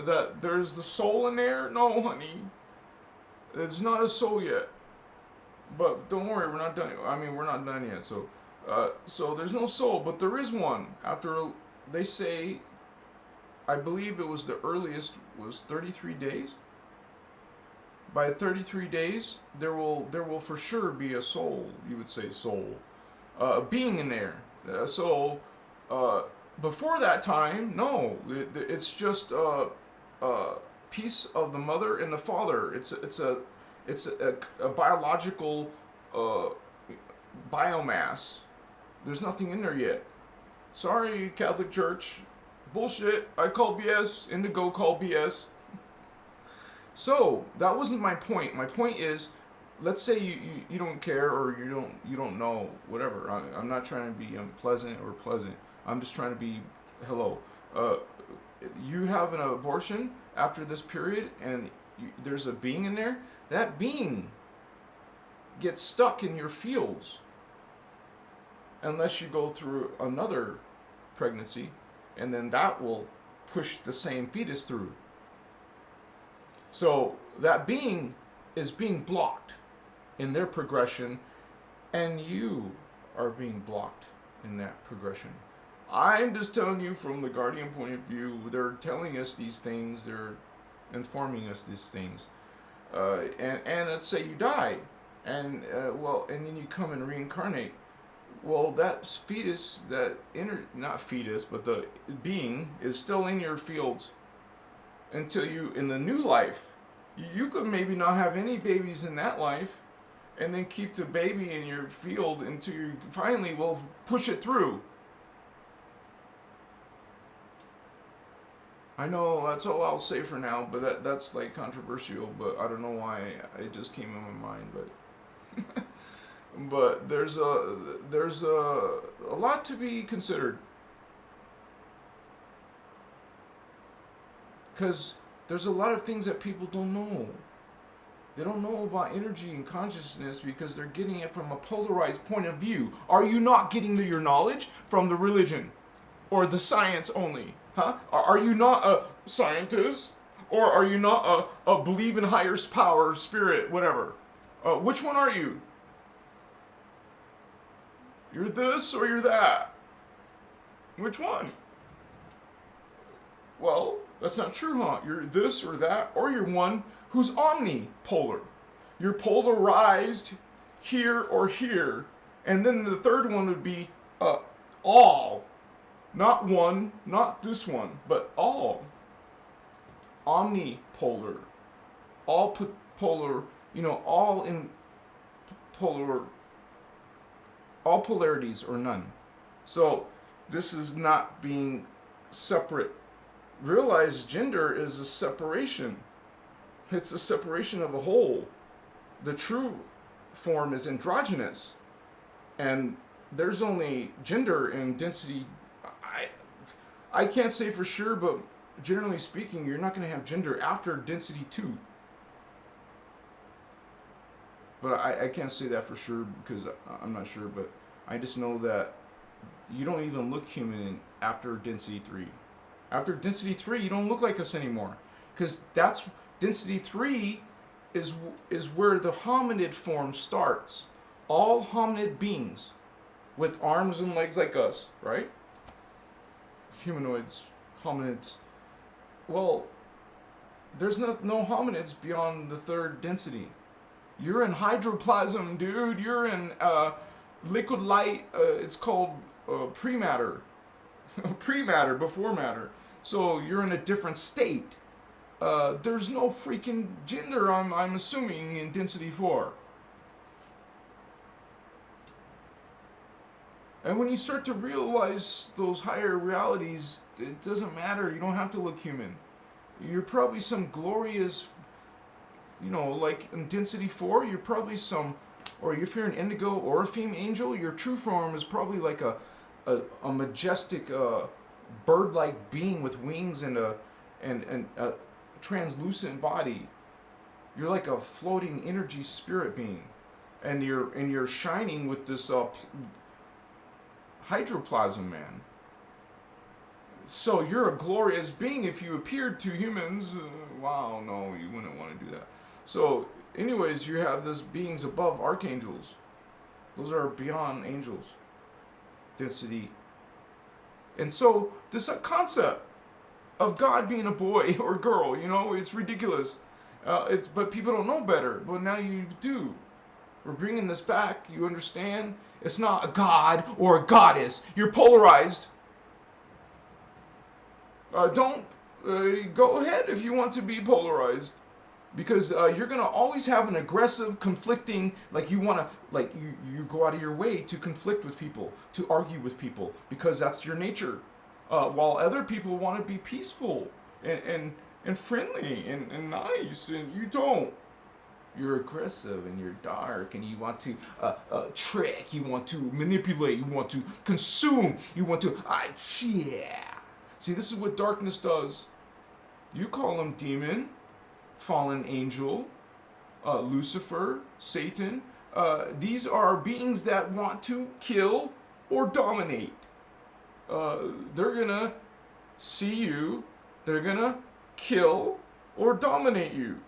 that there's the soul in there. No, honey, it's not a soul yet. But don't worry, we're not done. I mean, we're not done yet. So there's no soul, but there is one. After they say, I believe it was the earliest was 33 days. By 33 days, there will for sure be a soul. You would say soul. Being in there. Before that time, no, it's just a piece of the mother and the father. It's a biological biomass. There's nothing in there yet. Sorry, Catholic Church. Bullshit. I call BS. Indigo call BS. So that wasn't my point. My point is, let's say you don't care or you don't know, whatever. I'm not trying to be unpleasant or pleasant. I'm just trying to be hello. You have an abortion after this period, and there's a being in there. That being gets stuck in your fields unless you go through another pregnancy, and then that will push the same fetus through. So that being is being blocked in their progression, and you are being blocked in that progression. I'm just telling you from the guardian point of view. They're telling us these things. They're informing us these things. And let's say you die, and and then you come and reincarnate. Well, that fetus, not fetus, but the being is still in your fields until you, in the new life, you could maybe not have any babies in that life, and then keep the baby in your field until you finally will push it through. I know that's all I'll say for now, but that's like controversial, but I don't know why it just came in my mind, but but there's a lot to be considered, because there's a lot of things that people don't know. They don't know about energy and consciousness because they're getting it from a polarized point of view. Are you not getting your knowledge from the religion or the science only? Huh? Are you not a scientist? Or are you not a believe in higher power, spirit, whatever? Which one are you? You're this or you're that? Which one? Well, that's not true, huh? You're this or that, or you're one who's omnipolar. You're polarized here or here. And then the third one would be all. Not one, not this one, but all. Omnipolar. All polar, all in polar, all polarities or none. So this is not being separate. Realize gender is a separation. It's a separation of a whole. The true form is androgynous. And there's only gender and density. I can't say for sure, but generally speaking, you're not going to have gender after density 2. But I can't say that for sure because I'm not sure, but I just know that you don't even look human after density 3. After density 3, you don't look like us anymore. Because that's density 3 is where the hominid form starts. All hominid beings with arms and legs like us, right? Humanoids, hominids. Well, there's no hominids beyond the 3rd density. You're in hydroplasm, dude. You're in liquid light. It's called prematter. Prematter, before matter. So you're in a different state. There's no freaking gender, I'm assuming, in density 4. And when you start to realize those higher realities, it doesn't matter. You don't have to look human. You're probably some glorious, like in density 4, you're probably some, or if you're an indigo or a female angel, your true form is probably like a majestic bird-like being with wings and a translucent body. You're like a floating energy spirit being, and you're shining with this hydroplasm, man. So you're a glorious being if you appeared to humans. Wow, no, you wouldn't want to do that. So, anyways, you have these beings above archangels. Those are beyond angels. Density. And so, this concept of God being a boy or girl, it's ridiculous. But people don't know better. But now you do. We're bringing this back. You understand? It's not a god or a goddess. You're polarized. Don't go ahead if you want to be polarized, because you're gonna always have an aggressive, conflicting. Like you wanna, you go out of your way to conflict with people, to argue with people, because that's your nature. While other people want to be peaceful and friendly and nice, and you don't. You're aggressive and you're dark and you want to trick, you want to manipulate, you want to consume, you want to, yeah. See, this is what darkness does. You call him demon, fallen angel, Lucifer, Satan. These are beings that want to kill or dominate. They're gonna see you, they're gonna kill or dominate you.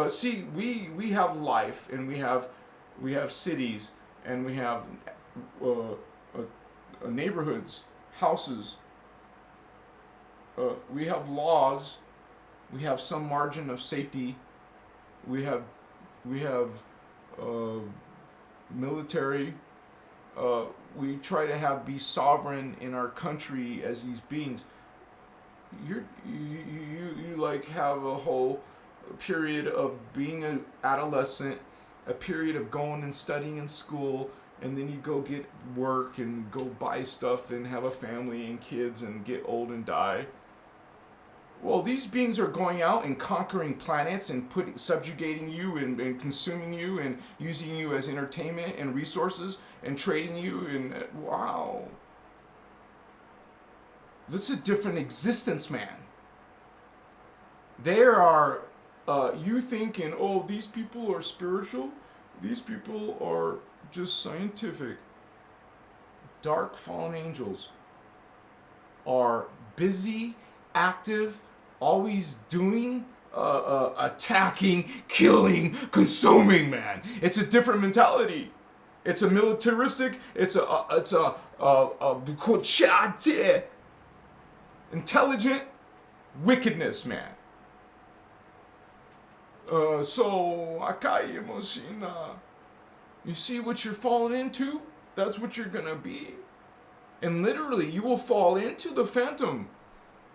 See, we have life, and we have cities, and we have neighborhoods, houses. We have laws. We have some margin of safety. We have military. We try to be sovereign in our country as these beings. You like have a whole period of being an adolescent, a period of going and studying in school, and then you go get work and go buy stuff and have a family and kids and get old and die. Well, these beings are going out and conquering planets and subjugating you and consuming you and using you as entertainment and resources and trading you, and wow. This is a different existence, man. There are, you thinking, oh, these people are spiritual? These people are just scientific. Dark fallen angels are busy, active, always doing, attacking, killing, consuming, man. It's a different mentality. It's a militaristic, it's a intelligent wickedness, man. So, Akai Moshina, you see what you're falling into? That's what you're gonna be. And literally, you will fall into the phantom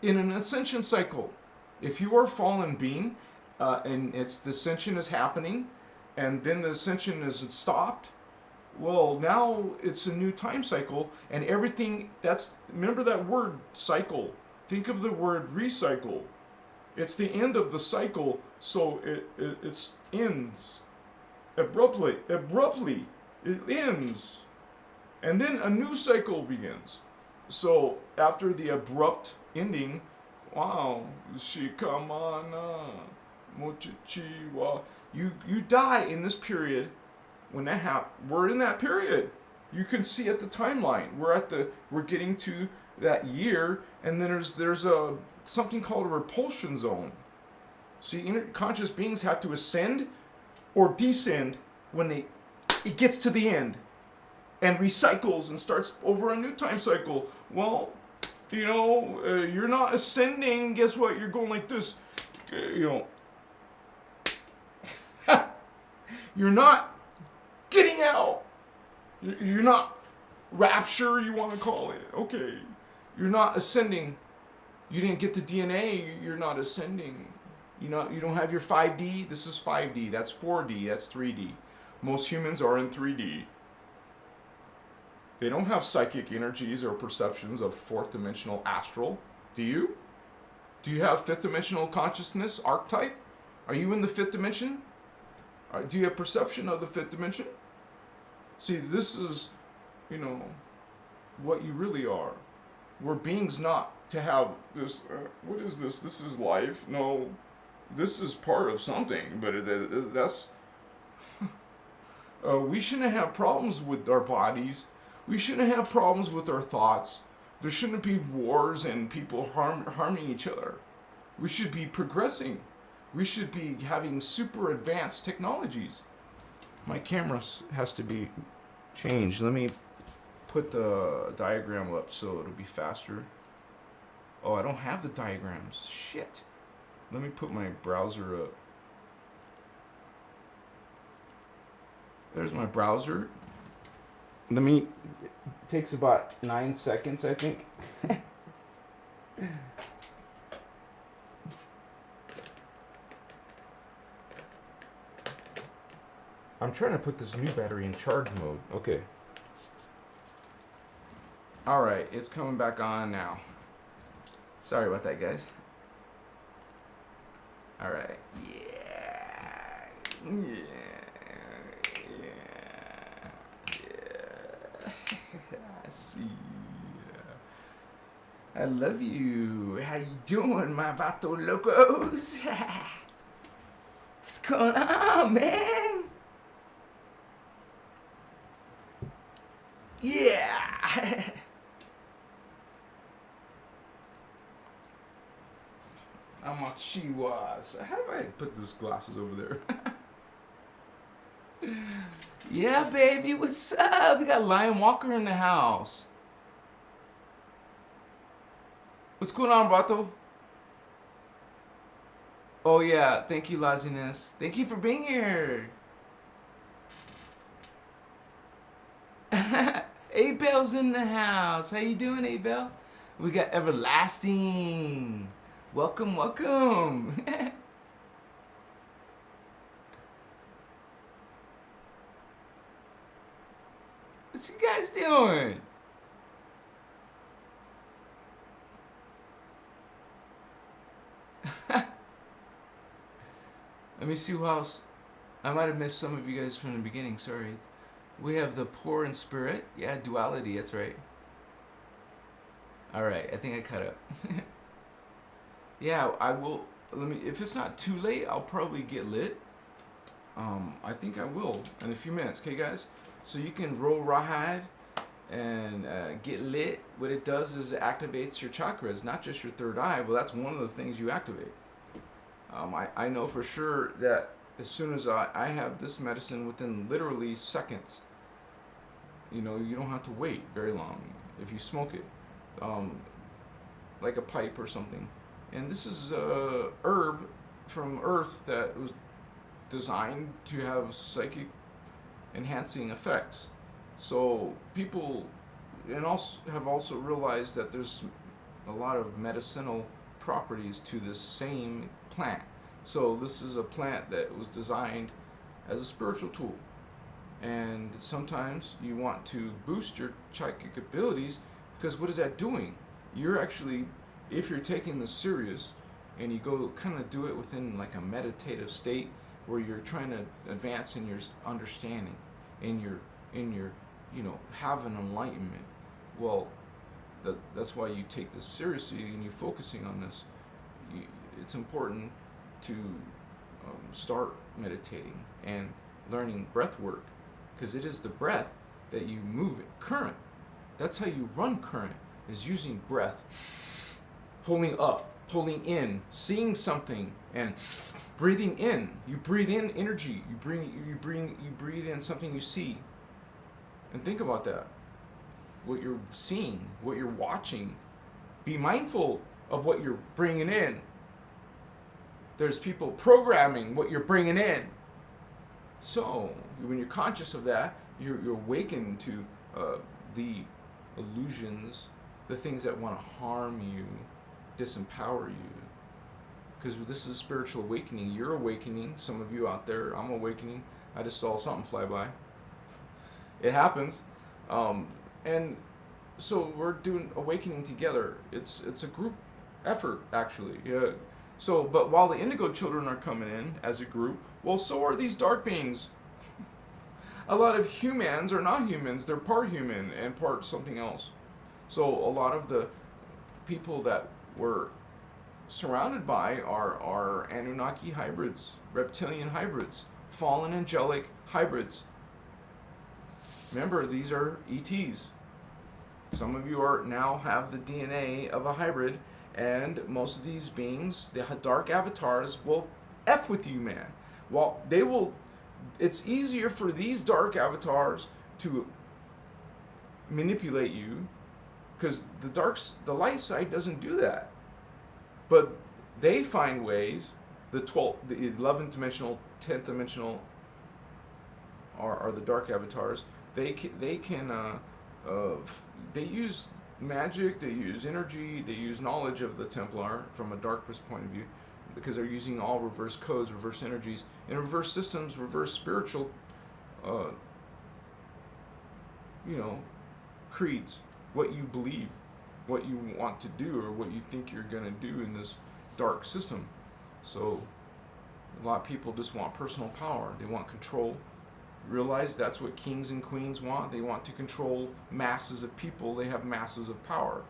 in an ascension cycle. If you are a fallen being, and the ascension is happening, and then the ascension is stopped, well, now it's a new time cycle, and everything, remember that word, cycle. Think of the word recycle. It's the end of the cycle, so it ends abruptly. It ends. And then a new cycle begins. So after the abrupt ending, wow, shikamana, mochichiwa, you die in this period. When that happens, we're in that period. You can see at the timeline. We're getting to that year, and then there's something called a repulsion zone. See, conscious beings have to ascend or descend when it gets to the end and recycles and starts over a new time cycle. Well, you're not ascending. Guess what? You're going like this. You're not getting out. You're not rapture, you want to call it. Okay. You're not ascending. You didn't get the DNA. You're not ascending. You don't have your 5D. This is 5D. That's 4D. That's 3D. Most humans are in 3D. They don't have psychic energies or perceptions of fourth dimensional astral. Do you? Do you have fifth dimensional consciousness archetype? Are you in the fifth dimension? Do you have perception of the fifth dimension? See, this is, what you really are. We're beings not to have this, what is this? This is life. No, this is part of something, but that's, we shouldn't have problems with our bodies. We shouldn't have problems with our thoughts. There shouldn't be wars and people harming each other. We should be progressing. We should be having super advanced technologies. My camera has to be changed. Let me put the diagram up so it'll be faster. Oh, I don't have the diagrams. Shit. Let me put my browser up. There's my browser. It takes about 9 seconds, I think. I'm trying to put this new battery in charge mode. Okay. Alright, it's coming back on now. Sorry about that, guys. Alright. Yeah. I see. I love you. How you doing, my vato locos? What's going on, man? Yeah. I'm a chihuahua. How do I put these glasses over there? Yeah, baby, what's up? We got Lion Walker in the house. What's going on, Vato? Oh, yeah. Thank you, Laziness. Thank you for being here. Abel's in the house. How you doing, Abel? We got Everlasting. Welcome, welcome. What you guys doing? Let me see who else. I might have missed some of you guys from the beginning. Sorry. We have the poor in spirit. Yeah, duality. That's right. All right. I think I cut up. Yeah, I will. Let me. If it's not too late, I'll probably get lit. I think I will in a few minutes. Okay, guys. So you can roll rawhide and get lit. What it does is it activates your chakras, not just your third eye. Well, that's one of the things you activate. I know for sure that as soon as I have this medicine within literally seconds, you know, you don't have to wait very long if you smoke it, like a pipe or something. And this is a herb from Earth that was designed to have psychic enhancing effects. So people have also realized that there's a lot of medicinal properties to this same plant. So this is a plant that was designed as a spiritual tool. And sometimes you want to boost your psychic abilities, because what is that doing? You're actually, if you're taking this serious and you go kind of do it within like a meditative state where you're trying to advance in your understanding, in your you know, have an enlightenment. Well, that's why you take this seriously and you're focusing on this. It's important to start meditating and learning breath work, because it is the breath that you move it. Current. That's how you run current, is using breath, pulling up, pulling in, seeing something, and breathing in. You breathe in energy. You breathe in something you see. And think about that. What you're seeing, what you're watching. Be mindful of what you're bringing in. There's people programming what you're bringing in. So when you're conscious of that, you're awakened to the illusions, the things that want to harm you, disempower you. Because this is spiritual awakening. You're awakening. Some of you out there, I'm awakening. I just saw something fly by. It happens. And so we're doing awakening together. It's a group effort, actually. Yeah. So, but while the indigo children are coming in as a group, well, so are these dark beings. A lot of humans are not humans. They're part human and part something else. So a lot of the people that we're surrounded by are Anunnaki hybrids, reptilian hybrids, fallen angelic hybrids. Remember, these are ETs. Some of you now have the DNA of a hybrid, and most of these beings, the dark avatars, will F with you, man. Well, they will. It's easier for these dark avatars to manipulate you, because the light side doesn't do that. But they find ways. The 11th dimensional, 10th dimensional are the dark avatars. They use magic, they use energy, they use knowledge of the Templar from a darkness point of view, because they're using all reverse codes, reverse energies, and reverse systems, reverse spiritual, creeds. What you believe, what you want to do, or what you think you're going to do in this dark system. So a lot of people just want personal power. They want control. Realize that's what kings and queens want. They want to control masses of people. They have masses of power.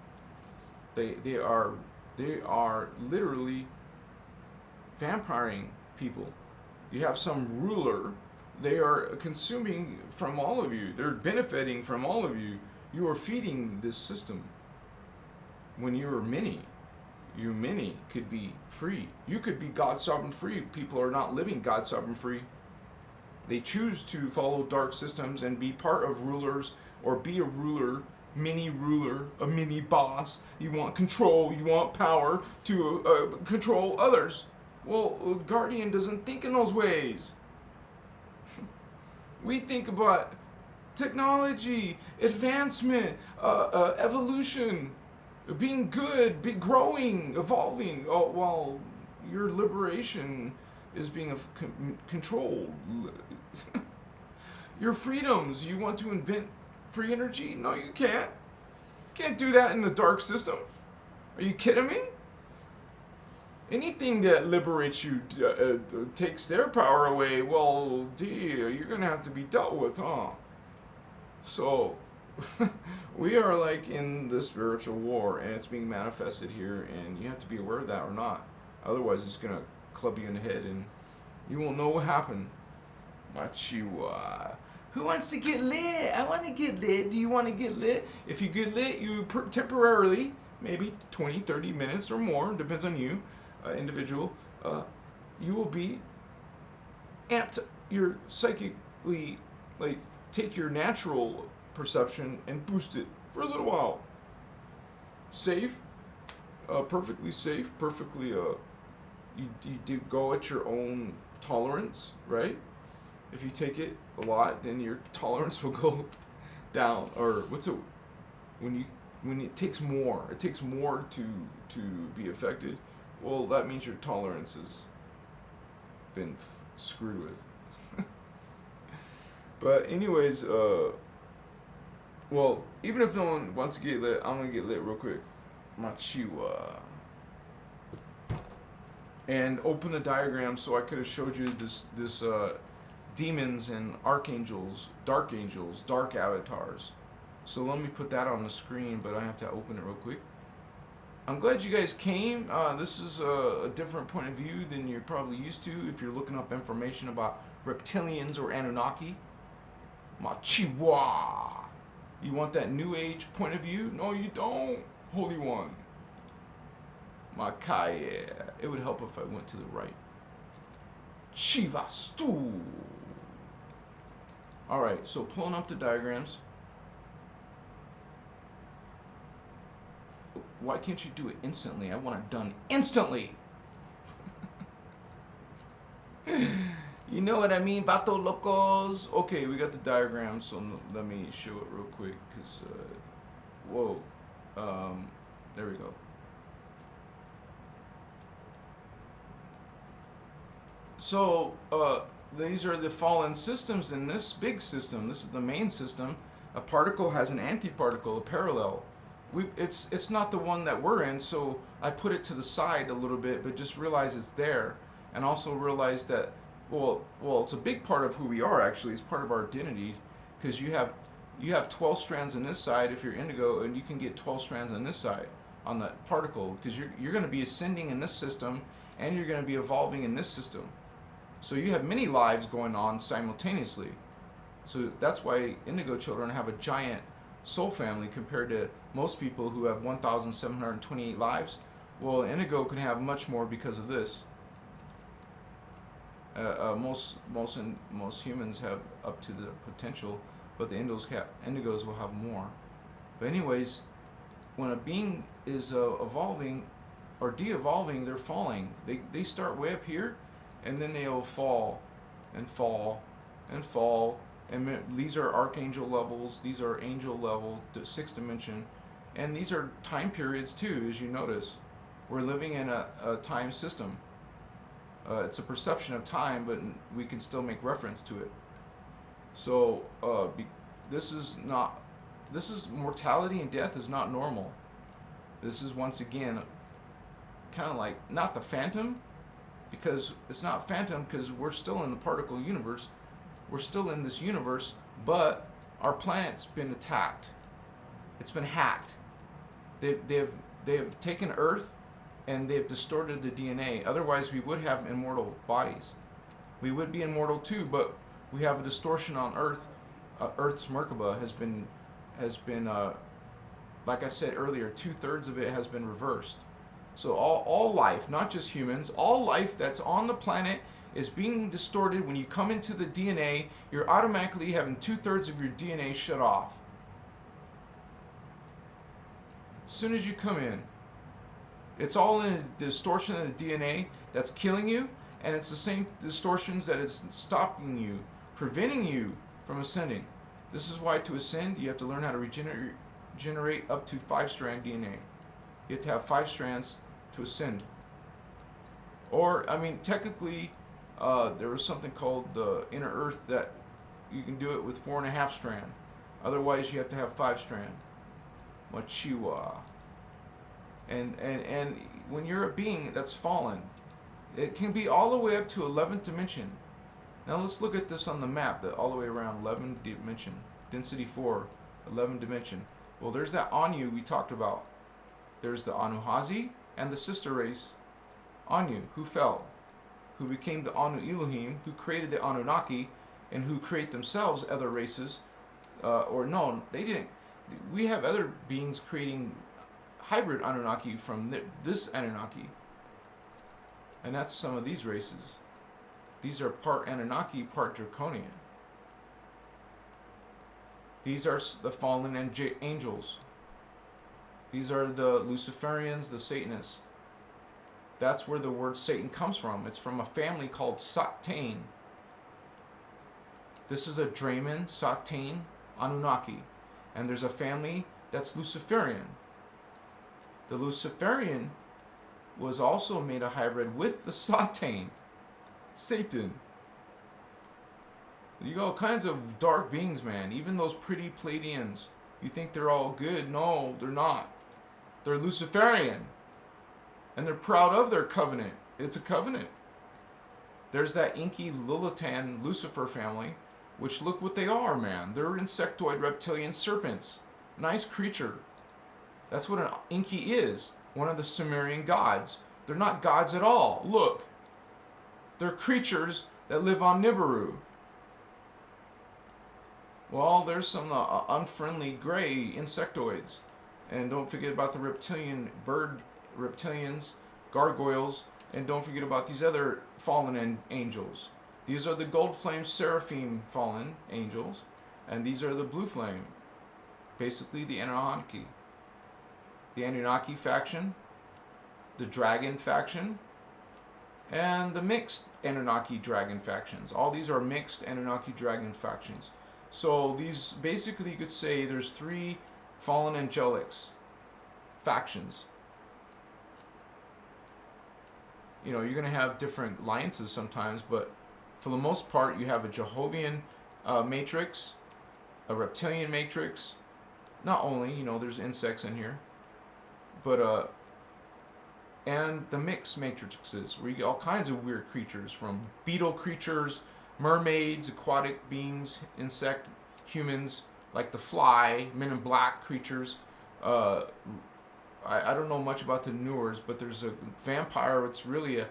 They are literally vampiring people. You have some ruler. They are consuming from all of you. They're benefiting from all of you. You are feeding this system. When you are many, You many could be free. You could be God sovereign free. People are not living God sovereign free. They choose to follow dark systems and be part of rulers or be a ruler, a mini boss. You want control, you want power to control others. Well, Guardian doesn't think in those ways. We think about technology, advancement, evolution, being good, growing, evolving, while your liberation is being controlled. Your freedoms, you want to invent free energy? No, you can't. You can't do that in the dark system. Are you kidding me? Anything that liberates you takes their power away. Well, dear, you're going to have to be dealt with, huh? So, we are like in the spiritual war, and it's being manifested here, and you have to be aware of that or not. Otherwise, it's going to club you in the head, and you won't know what happened. Machiwa. Who wants to get lit? I want to get lit. Do you want to get lit? If you get lit, you temporarily, maybe 20, 30 minutes or more, depends on you, individual, you will be amped. You're psychically, like, take your natural perception and boost it for a little while. Safe, perfectly safe, perfectly, you do go at your own tolerance, right? If you take it a lot, then your tolerance will go down. Or what's it, when it takes more to be affected, well, that means your tolerance has been screwed with. But anyways, well, even if no one wants to get lit, I'm gonna get lit real quick. Machiwa. And open the diagram so I could have showed you this demons and archangels, dark avatars. So let me put that on the screen, but I have to open it real quick. I'm glad you guys came. This is a different point of view than you're probably used to if you're looking up information about reptilians or Anunnaki. Machiwa. You want that new age point of view? No, you don't, Holy One. Makaya. It would help if I went to the right. Chivastu. Alright, so pulling up the diagrams. Why can't you do it instantly? I want it done instantly. You know what I mean, Vato Locos? Okay, we got the diagram, so let me show it real quick, because, whoa. There we go. So, these are the fallen systems in this big system. This is the main system. A particle has an antiparticle, a parallel. It's not the one that we're in, so I put it to the side a little bit, but just realize it's there, and also realize that, well, it's a big part of who we are, actually. It's part of our identity, because you have 12 strands on this side if you're indigo, and you can get 12 strands on this side, on the particle, because you're going to be ascending in this system, and you're going to be evolving in this system. So you have many lives going on simultaneously. So that's why indigo children have a giant soul family compared to most people who have 1,728 lives. Well, indigo can have much more because of this. Most humans have up to the potential, but the indigos will have more. But anyways, when a being is evolving or de-evolving, they're falling. They start way up here, and then they'll fall and fall and fall. And these are archangel levels, these are angel level, 6th dimension. And these are time periods too, as you notice. We're living in a time system. It's a perception of time, but we can still make reference to it. So this is mortality and death is not normal. This is once again kind of like, not the phantom, because it's not phantom because we're still in the particle universe. We're still in this universe, but our planet's been attacked. It's been hacked. They've taken Earth and they've distorted the DNA. Otherwise, we would have immortal bodies. We would be immortal too, but we have a distortion on Earth. Earth's Merkaba has been like I said earlier, 2/3 of it has been reversed. So all life, not just humans, all life that's on the planet is being distorted. When you come into the DNA, you're automatically having 2/3 of your DNA shut off. As soon as you come in, it's all in a distortion of the DNA that's killing you, and it's the same distortions that is stopping you, preventing you from ascending. This is why to ascend, you have to learn how to regenerate up to 5-strand DNA. You have to have 5 strands to ascend. Or, I mean, technically, there was something called the inner earth that you can do it with 4.5 strand. Otherwise, you have to have 5 strand. Machiwa. And when you're a being that's fallen, it can be all the way up to 11th dimension. Now let's look at this on the map, all the way around 11th dimension. Density 4, 11th dimension. Well, there's that Anu we talked about. There's the Anuhazi and the sister race, Anu, who fell, who became the Anu Elohim, who created the Anunnaki, and who create themselves other races. Or no, they didn't. We have other beings creating hybrid Anunnaki from this Anunnaki. And that's some of these races. These are part Anunnaki, part Draconian. These are the fallen angels. These are the Luciferians, the Satanists. That's where the word Satan comes from. It's from a family called Satan. This is a Draman, Satan, Anunnaki. And there's a family that's Luciferian. The Luciferian was also made a hybrid with the Satan. Satan. You got all kinds of dark beings, man. Even those pretty Pleiadians. You think they're all good? No, they're not. They're Luciferian. And they're proud of their covenant. It's a covenant. There's that inky Lilitan Lucifer family, which look what they are, man. They're insectoid reptilian serpents. Nice creature. That's what an inky is. One of the Sumerian gods. They're not gods at all. Look. They're creatures that live on Nibiru. Well, there's some unfriendly gray insectoids. And don't forget about the reptilians, gargoyles, and don't forget about these other fallen angels. These are the gold flame seraphim fallen angels, and these are the blue flame. Basically the Anunnaki. The Anunnaki faction, the dragon faction, and the mixed Anunnaki dragon factions. All these are mixed Anunnaki dragon factions. So these, basically you could say there's 3 fallen angelics factions. You know, you're going to have different alliances sometimes, but for the most part you have a Jehovian matrix, a reptilian matrix. Not only, you know, there's insects in here, but and the mixed matrices, where you get all kinds of weird creatures, from beetle creatures, mermaids, aquatic beings, insect, humans, like the fly, men in black creatures. I don't know much about the newers, but there's a vampire. It's really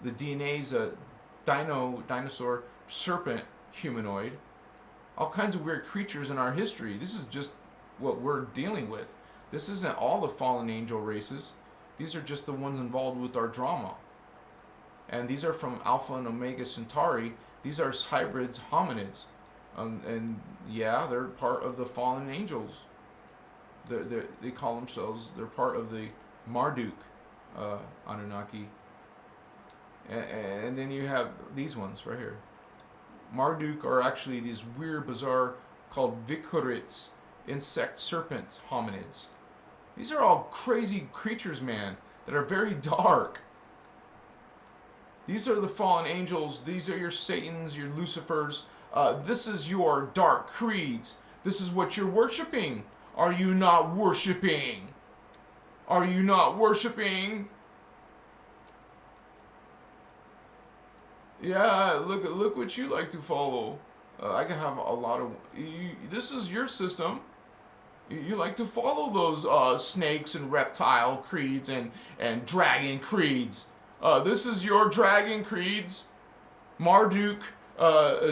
the DNA's a dinosaur, serpent, humanoid. All kinds of weird creatures in our history. This is just what we're dealing with. This isn't all the fallen angel races. These are just the ones involved with our drama. And these are from Alpha and Omega Centauri. These are hybrids, hominids. And yeah, they're part of the fallen angels. They call themselves, they're part of the Marduk Anunnaki. And then you have these ones right here. Marduk are actually these weird, bizarre, called Vikurits, insect serpent hominids. These are all crazy creatures, man, that are very dark. These are the fallen angels. These are your Satans, your Lucifers. This is your dark creeds. This is what you're worshiping. Are you not worshiping? Are you not worshiping? Yeah, look what you like to follow. I can have a lot of... this is your system. You like to follow those snakes and reptile creeds and dragon creeds. This is your dragon creeds. Marduk,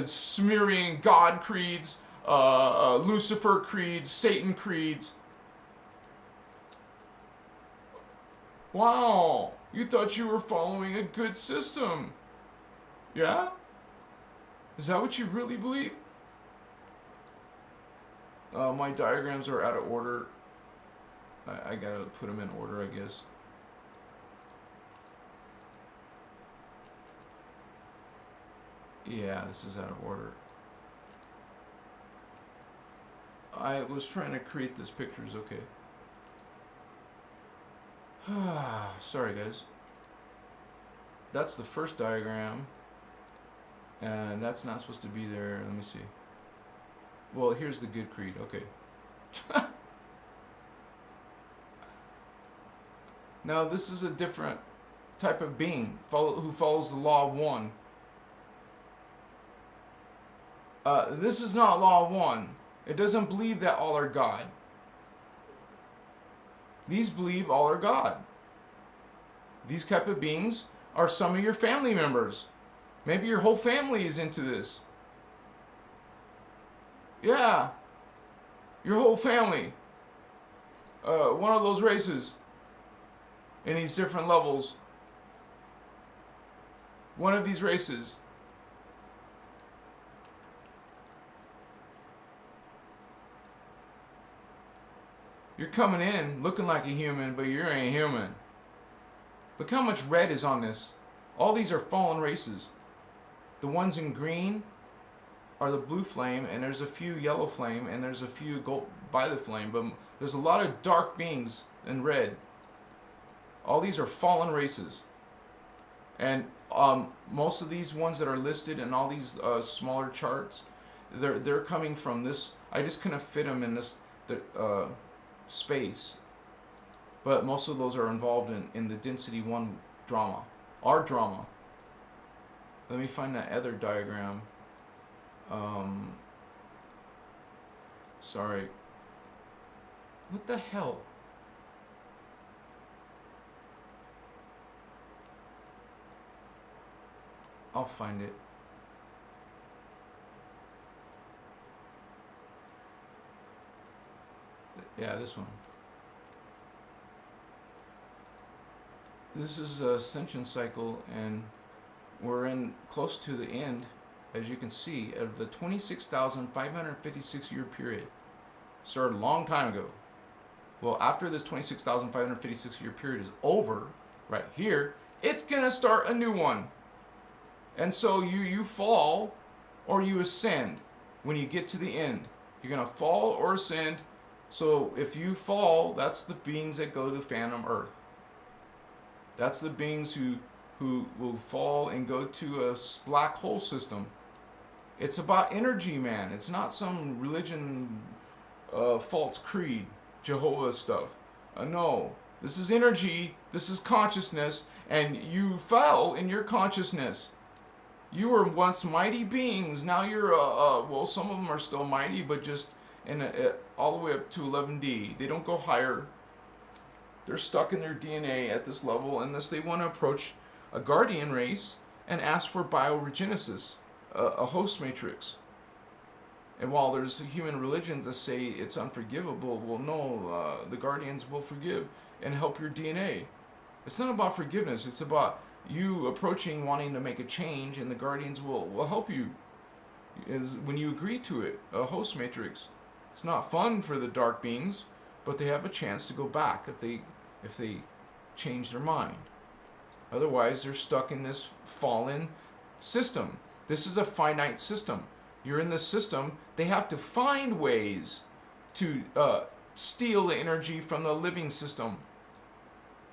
Sumerian god creeds, Lucifer creeds, Satan creeds. Wow, you thought you were following a good system. Yeah? Is that what you really believe? My diagrams are out of order. I gotta put them in order, I guess. Yeah, this is out of order. I was trying to create this pictures, okay. Sorry guys. That's the first diagram. And that's not supposed to be there. Let me see. Well, here's the good creed, okay. Now this is a different type of being who follows the law of one. This is not law of one. It doesn't believe that all are God. These believe all are God. These type of beings are some of your family members. Maybe your whole family is into this. Yeah. Your whole family. One of those races. In these different levels. One of these races. You're coming in looking like a human, but you ain't human. Look how much red is on this. All these are fallen races. The ones in green are the blue flame, and there's a few yellow flame, and there's a few gold violet flame, but there's a lot of dark beings in red. All these are fallen races. And most of these ones that are listed in all these smaller charts, they're coming from this. I just couldn't fit them in this space. But most of those are involved in the density 1 drama. Our drama. Let me find that other diagram. Sorry. What the hell? I'll find it. Yeah, this one. This is a Ascension cycle, and we're in close to the end, as you can see, of the 26,556 year period. Started a long time ago. Well, after this 26,556 year period is over, right here, it's gonna start a new one. And so you fall or you ascend when you get to the end. You're gonna fall or ascend. So if you fall, that's the beings that go to Phantom Earth. That's the beings who will fall and go to a black hole system. It's about energy, man. It's not some religion, false creed, Jehovah stuff. No, this is energy. This is consciousness, and you fell in your consciousness. You were once mighty beings. Now you're well, some of them are still mighty, but just all the way up to 11D. They don't go higher. They're stuck in their DNA at this level unless they want to approach a guardian race and ask for bioregenesis, a host matrix. And while there's human religions that say it's unforgivable, well, no, the guardians will forgive and help your DNA. It's not about forgiveness. It's about you approaching, wanting to make a change, and the guardians will help you. Is when you agree to it, a host matrix. It's not fun for the dark beings, but they have a chance to go back if they change their mind. Otherwise, they're stuck in this fallen system. This is a finite system. You're in this system. They have to find ways to steal the energy from the living system.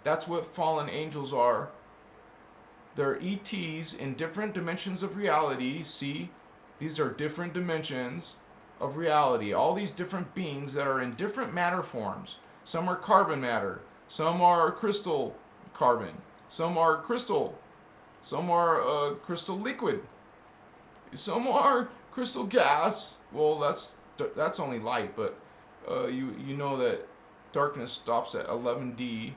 That's what fallen angels are. They're ETs in different dimensions of reality. See, these are different dimensions of reality. All these different beings that are in different matter forms. Some are carbon matter. Some are crystal carbon. Some are crystal. Some are crystal liquid. Some are crystal gas. Well, that's only light, but you know that darkness stops at 11D.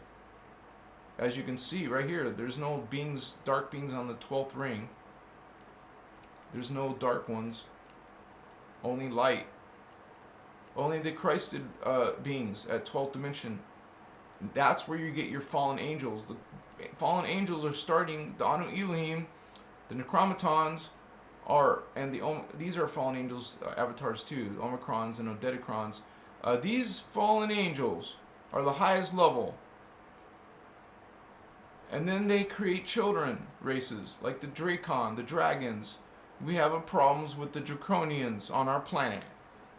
As you can see right here, there's no beings, dark beings on the 12th ring. There's no dark ones. Only light. Only the Christed beings at 12th dimension. That's where you get your fallen angels. The fallen angels are starting, the Anu Elohim, the Necromatons are, and these are fallen angels avatars too, the Omicrons and Odedicrons. These fallen angels are the highest level. And then they create children races, like the Dracon, the dragons. We have a problems with the Draconians on our planet.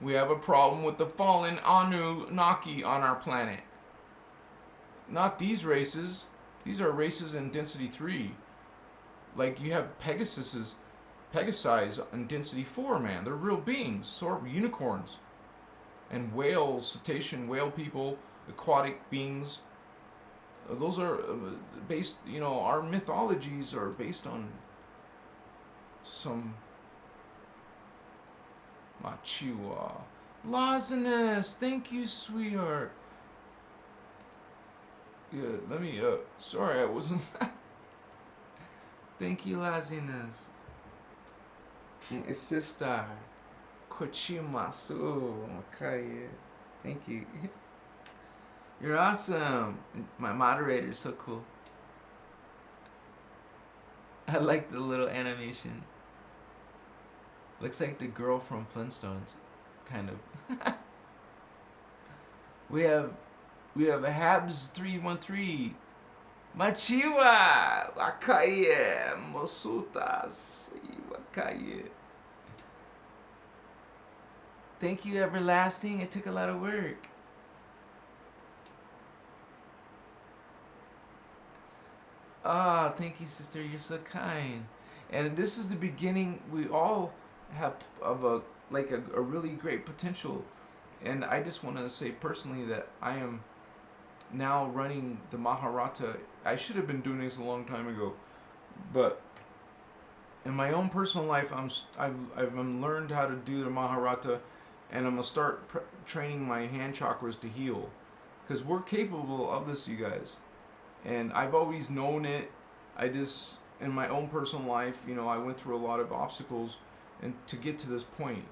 We have a problem with the fallen Anunnaki on our planet. Not these races. These are races in density 3. Like you have Pegasi in density 4, man. They're real beings. So are unicorns. And whales, cetacean whale people, aquatic beings. Those are based, our mythologies are based on some Machiwa. Laziness, thank you, sweetheart. Yeah, let me, sorry, I wasn't. Thank you, Laziness. Sister. Kochimasu. Okay, thank you. You're awesome. My moderator is so cool. I like the little animation. Looks like the girl from Flintstones, kind of. We have a Habs 313. Machiwa, Wakaye, Mosutas, Wakaye. Thank you, Everlasting. It took a lot of work. Ah, thank you, sister. You're so kind. And this is the beginning. We all have of a really great potential. And I just want to say personally that I am now running the Maharata. I should have been doing this a long time ago, but in my own personal life, I've learned how to do the Maharata, and I'm gonna start training my hand chakras to heal, because we're capable of this, you guys. And I've always known it. I just, in my own personal life, I went through a lot of obstacles and to get to this point,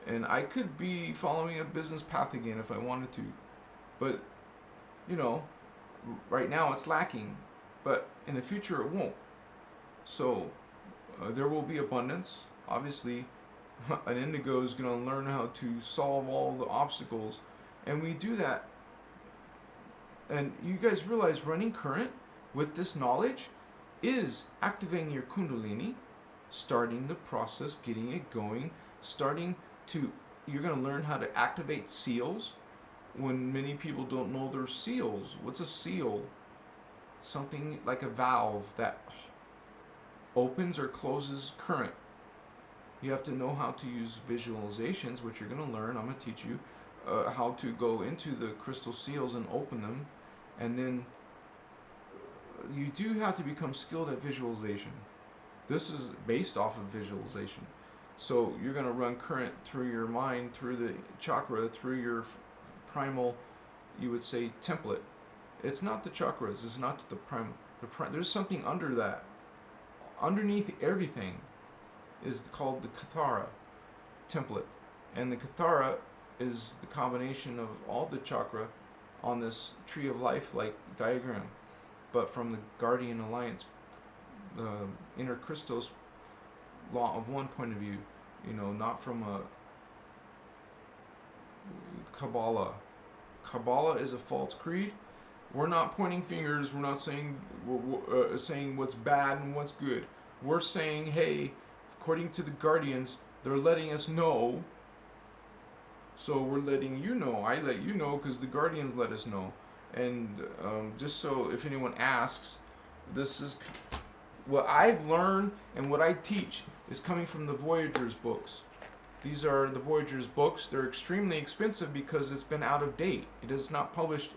and I could be following a business path again if I wanted to, but right now it's lacking, but in the future it won't. So there will be abundance. Obviously, an indigo is going to learn how to solve all the obstacles, and we do that. And you guys realize running current with this knowledge is activating your kundalini, starting the process, getting it going, you're going to learn how to activate seals when many people don't know they're seals. What's a seal? Something like a valve that opens or closes current. You have to know how to use visualizations, which you're going to learn. I'm going to teach you how to go into the crystal seals and open them. And then you do have to become skilled at visualization. This is based off of visualization. So you're going to run current through your mind, through the chakra, through your primal, you would say, template. It's not the chakras. It's not the primal. There's something under that. Underneath everything is called the Kathara template. And the Kathara is the combination of all the chakra on this tree of life-like diagram, but from the Guardian Alliance, Inner Christos law of one point of view, not from a Kabbalah. Kabbalah is a false creed. We're not pointing fingers. We're not saying saying what's bad and what's good. We're saying, hey, according to the Guardians, they're letting us know. So we're letting you know. I let you know because the Guardians let us know. And just so if anyone asks, this is what I've learned and what I teach is coming from the Voyagers books. These are the Voyagers books. They're extremely expensive because it's been out of date. It is not published,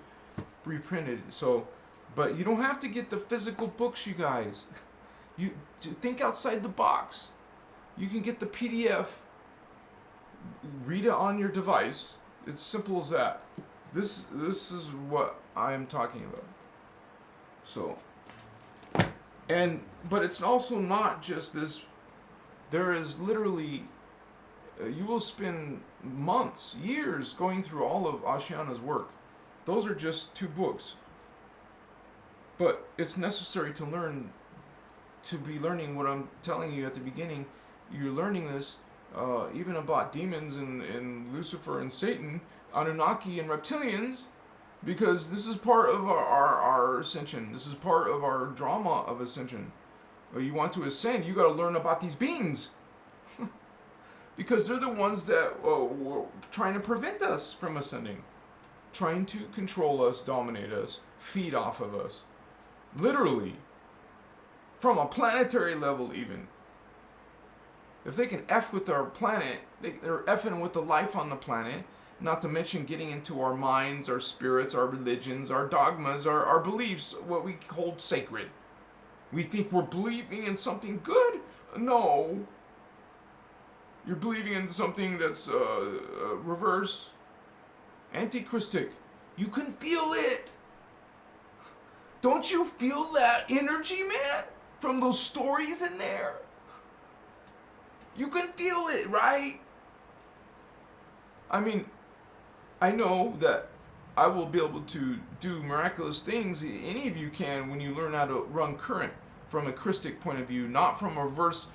reprinted. So, but you don't have to get the physical books, you guys. You think outside the box. You can get the PDF. Read it on your device. It's simple as that. This is what I am talking about. So, but it's also not just this. There is literally, you will spend months, years going through all of Ashiana's work. Those are just 2 books. But it's necessary to learn, to be learning what I'm telling you at the beginning. You're learning this even about demons and Lucifer and Satan, Anunnaki and reptilians, because this is part of our ascension. This is part of our drama of ascension. You want to ascend, you got to learn about these beings. Because they're the ones that were trying to prevent us from ascending. Trying to control us, dominate us, feed off of us. Literally. From a planetary level even. If they can F with our planet, they're Fing with the life on the planet. Not to mention getting into our minds, our spirits, our religions, our dogmas, our beliefs, what we hold sacred. We think we're believing in something good? No. You're believing in something that's reverse, antichristic. You can feel it. Don't you feel that energy, man? From those stories in there? You can feel it, right? I mean, I know that I will be able to do miraculous things. Any of you can when you learn how to run current from a Christic point of view, not from a reverse.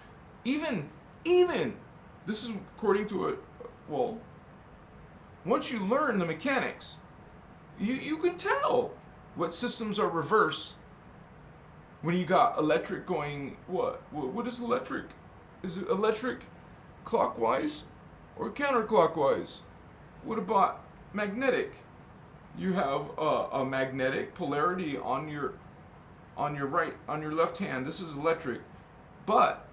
Even, this is according to it, well, once you learn the mechanics, you can tell what systems are reverse. When you got electric going, what is electric? Is it electric clockwise or counterclockwise? What about magnetic? You have a magnetic polarity on your right, on your left hand. This is electric. But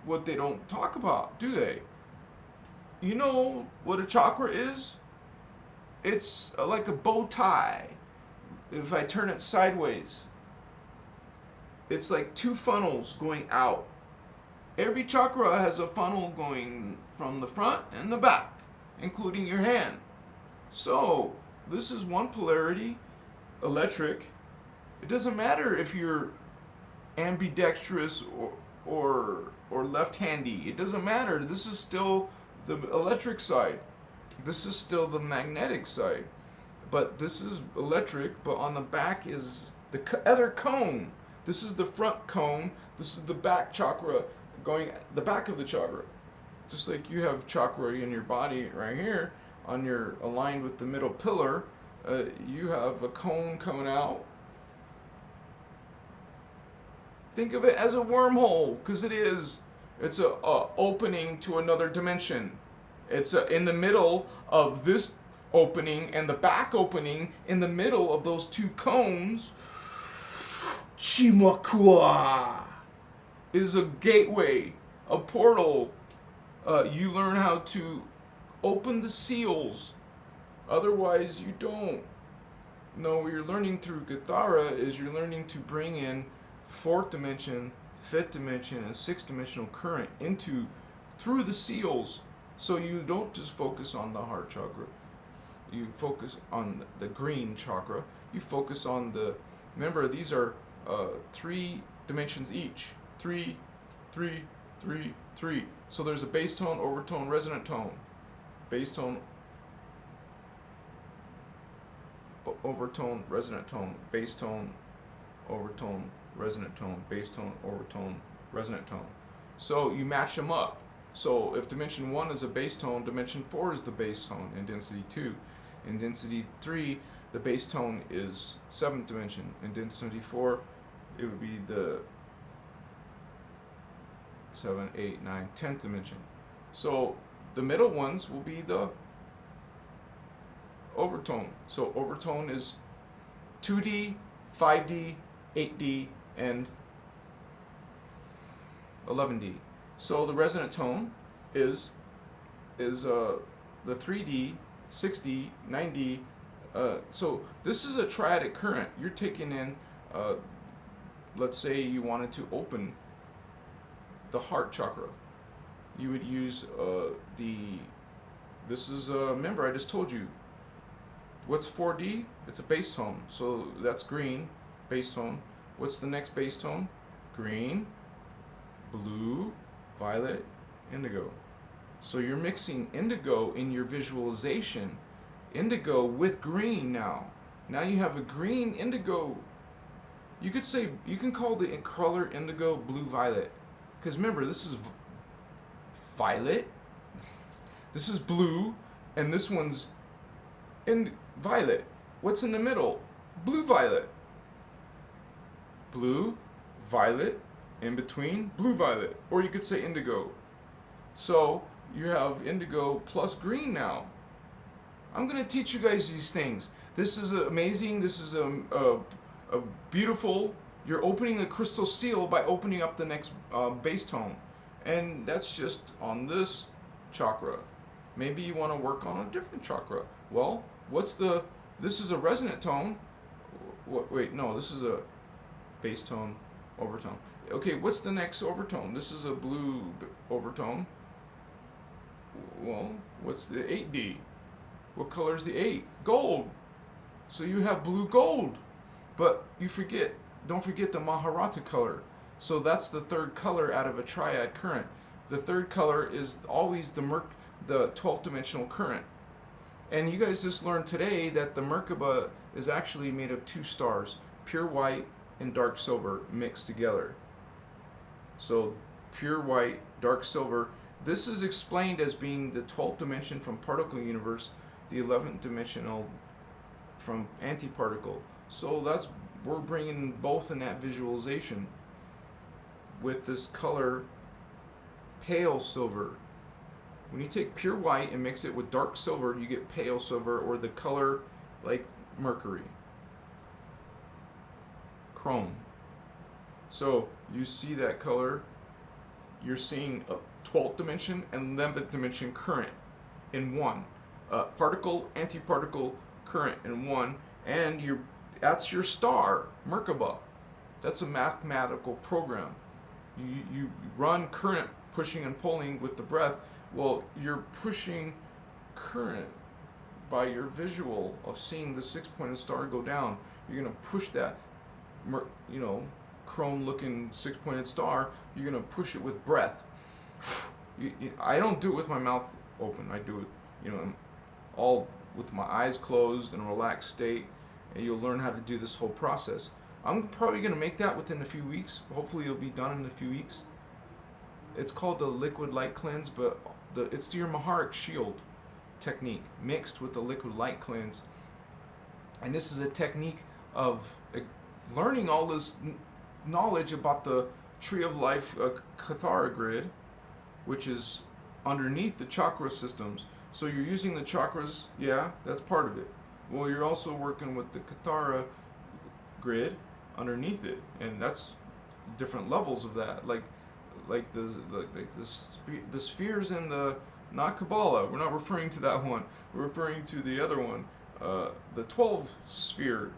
what they don't talk about, do they? You know what a chakra is? It's like a bow tie. If I turn it sideways, it's like 2 funnels going out. Every chakra has a funnel going from the front and the back, including your hand. So, this is one polarity, electric. It doesn't matter if you're ambidextrous or left-handy. It doesn't matter. This is still the electric side. This is still the magnetic side. But this is electric, but on the back is the other cone. This is the front cone. This is the back chakra going the back of the chakra. Just like you have chakra in your body right here, on your aligned with the middle pillar, you have a cone coming out. Think of it as a wormhole, because it is. It's a opening to another dimension. It's in the middle of this opening and the back opening, in the middle of those 2 cones. Chimakua is a gateway, a portal. You learn how to open the seals. Otherwise, you don't. No, what you're learning through Kathara is you're learning to bring in 4th dimension, 5th dimension, and 6th dimensional current through the seals. So you don't just focus on the heart chakra. You focus on the green chakra. You focus on remember, these are 3 dimensions each. 3, 3, 3, 3. So there's a bass tone, overtone, resonant tone. Bass tone, overtone, resonant tone. Bass tone, overtone, resonant tone. Bass tone, overtone, resonant tone. So you match them up. So if dimension 1 is a bass tone, dimension 4 is the bass tone in density 2. In density 3, the bass tone is 7th dimension. In density 4, it would be the 7, 8, 9, 10th dimension. So the middle ones will be the overtone. So overtone is 2D, 5D, 8D, and 11D. So the resonant tone is the 3D, 6D, 9D. So this is a triadic current. You're taking in, let's say you wanted to open the heart chakra. You would use remember I just told you, what's 4D? It's a bass tone. So that's green, bass tone. What's the next bass tone? Green, blue, violet, indigo. So you're mixing indigo in your visualization indigo with green now. Now you have a green indigo. You could say, you can call the color indigo blue-violet. Because remember, this is violet, this is blue, and this one's in violet. What's in the middle? Blue-violet. Blue, violet, in between, blue-violet. Or you could say indigo. So you have indigo plus green now. I'm going to teach you guys these things. This is amazing. This is a beautiful. You're opening a crystal seal by opening up the next base tone. And that's just on this chakra. Maybe you want to work on a different chakra. Well, this is a resonant tone. Wait, no, this is a base tone, overtone. Okay, what's the next overtone? This is a blue overtone. Well, what's the 8D? What color is the 8? Gold. So you have blue gold. But don't forget the Maharata color. So that's the third color out of a triad current. The third color is always the 12th dimensional current. And you guys just learned today that the Merkaba is actually made of 2 stars, pure white and dark silver mixed together. So pure white, dark silver. This is explained as being the 12th dimension from particle universe, the 11th dimensional from antiparticle. So we're bringing both in that visualization with this color pale silver. When you take pure white and mix it with dark silver, you get pale silver, or the color like mercury, chrome. So you see that color, you're seeing a 12th dimension and 11th dimension current in one. Particle, antiparticle current in one, and that's your star, Merkaba. That's a mathematical program. You run current pushing and pulling with the breath. Well, you're pushing current by your visual of seeing the 6-pointed star go down. You're going to push that, chrome-looking 6-pointed star. You're going to push it with breath. I don't do it with my mouth open. I do it, all with my eyes closed in a relaxed state. And you'll learn how to do this whole process. I'm probably going to make that within a few weeks. Hopefully it'll be done in a few weeks. It's called the liquid light cleanse, but it's your Maharata shield technique mixed with the liquid light cleanse. And this is a technique of learning all this knowledge about the Tree of Life Kathara grid, which is underneath the chakra systems. So you're using the chakras, yeah, that's part of it. Well, you're also working with the Kathara grid underneath it, and that's different levels of that, like the spheres in the, not Kabbalah, we're not referring to that one, we're referring to the other one, the 12 sphere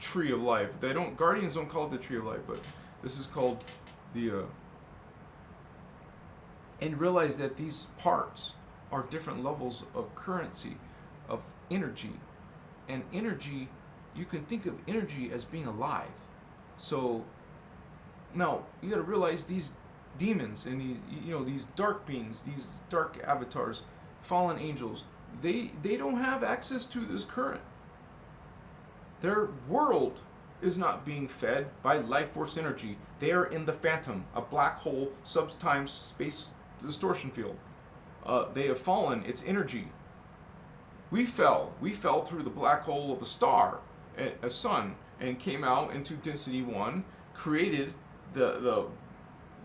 Tree of Life. Guardians don't call it the Tree of Life, but this is called the and realize that these parts are different levels of currency, of energy. And energy, you can think of energy as being alive. So now you got to realize these demons and these dark beings, these dark avatars, fallen angels, they don't have access to this current. Their world is not being fed by life force energy. They are in the phantom, a black hole, sub-time space distortion field. They have fallen. It's energy. We fell through the black hole of a star, a sun, and came out into density 1, created the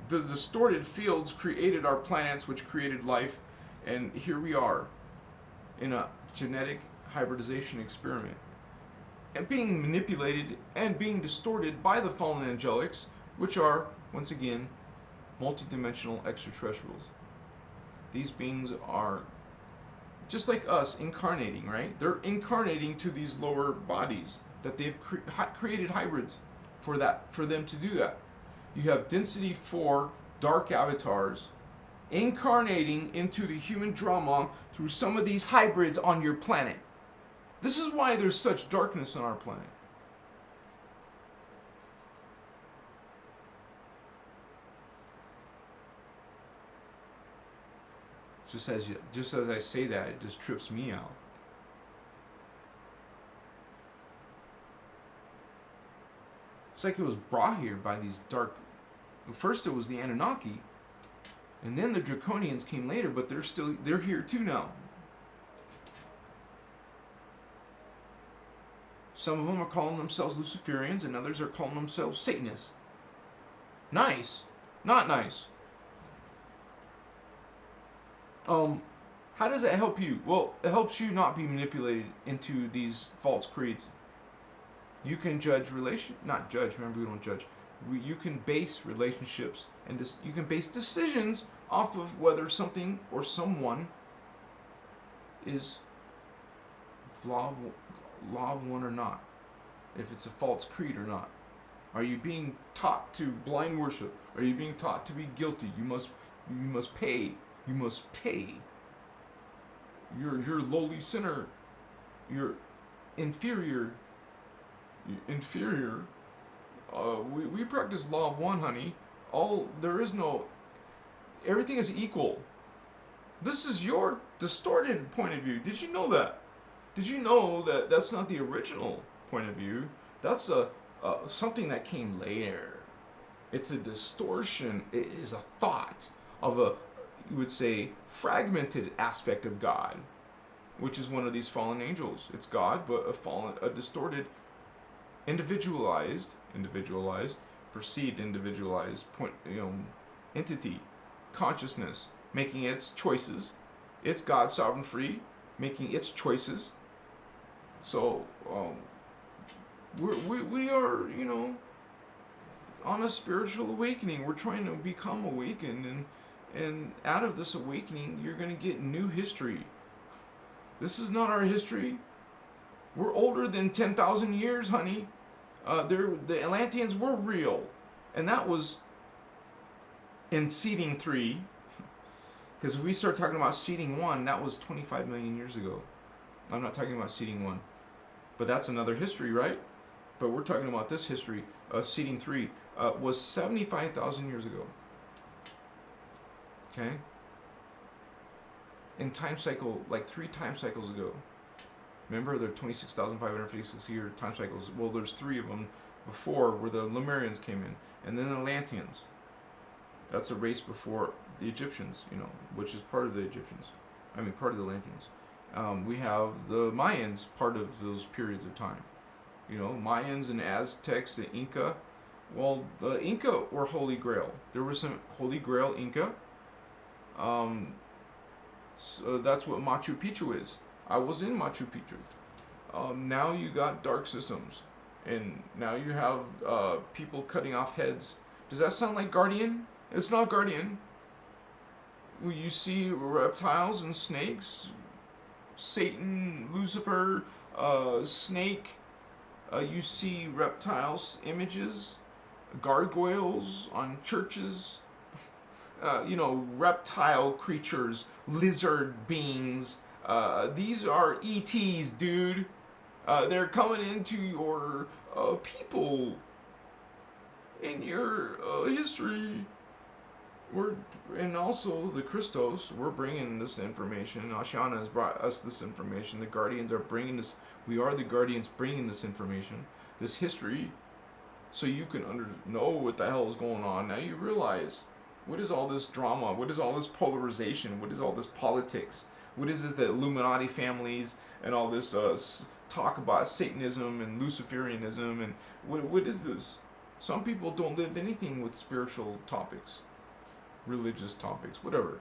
distorted fields, created our planets, which created life, and here we are in a genetic hybridization experiment, and being manipulated and being distorted by the fallen angelics, which are, once again, multidimensional extraterrestrials. These beings are just like us, incarnating, right? They're incarnating to these lower bodies that they've created hybrids for them to do that. You have density 4 dark avatars incarnating into the human drama through some of these hybrids on your planet. This is why there's such darkness on our planet. Just as I say that, it just trips me out. It's like it was brought here by these dark... First it was the Anunnaki, and then the Draconians came later, but they're here too now. Some of them are calling themselves Luciferians, and others are calling themselves Satanists. Nice. Not nice. How does that help you? Well, it helps you not be manipulated into these false creeds. You can judge not judge, remember we don't judge. You can base relationships and you can base decisions off of whether something or someone is law of one or not. If it's a false creed or not. Are you being taught to blind worship? Are you being taught to be guilty? You must pay. You must pay. You're lowly sinner. You're inferior. Inferior. We practice law of one, honey. Everything is equal. This is your distorted point of view. Did you know that? Did you know that that's not the original point of view? That's something that came later. It's a distortion. It is a thought of you would say, fragmented aspect of God, which is one of these fallen angels. It's God, but a distorted, individualized, perceived individualized entity, consciousness, making its choices. It's God, sovereign, free, making its choices. So we are, on a spiritual awakening. We're trying to become awakened, and out of this awakening, you're going to get new history. This is not our history. We're older than 10,000 years, honey. The Atlanteans were real, and that was in seeding 3. Because if we start talking about seeding 1, that was 25 million years ago. I'm not talking about seeding 1, but that's another history, right? But we're talking about this history. Seeding 3 was 75,000 years ago. Okay? In time cycle, like 3 time cycles ago. Remember, there are 26,556 year time cycles. Well, there's 3 of them before where the Lemurians came in. And then the Atlanteans. That's a race before the Egyptians, which is part of the Egyptians. Part of the Atlanteans. We have the Mayans, part of those periods of time. Mayans and Aztecs, the Inca. Well, the Inca were Holy Grail. There was some Holy Grail Inca. So that's what Machu Picchu is. I was in Machu Picchu. Now you got dark systems. And now you have people cutting off heads. Does that sound like Guardian? It's not Guardian. You see reptiles and snakes. Satan, Lucifer, snake. You see reptiles images. Gargoyles on churches. Reptile creatures. Lizard beings. These are ETs, dude. They're coming into your people in your history. And also the Christos, we're bringing this information. Ashana has brought us this information. The Guardians are bringing this. We are the Guardians bringing this information, this history, so you can know what the hell is going on. Now you realize, what is all this drama? What is all this polarization? What is all this politics? What is this, the Illuminati families and all this talk about Satanism and Luciferianism? And what is this? Some people don't live anything with spiritual topics, religious topics, whatever.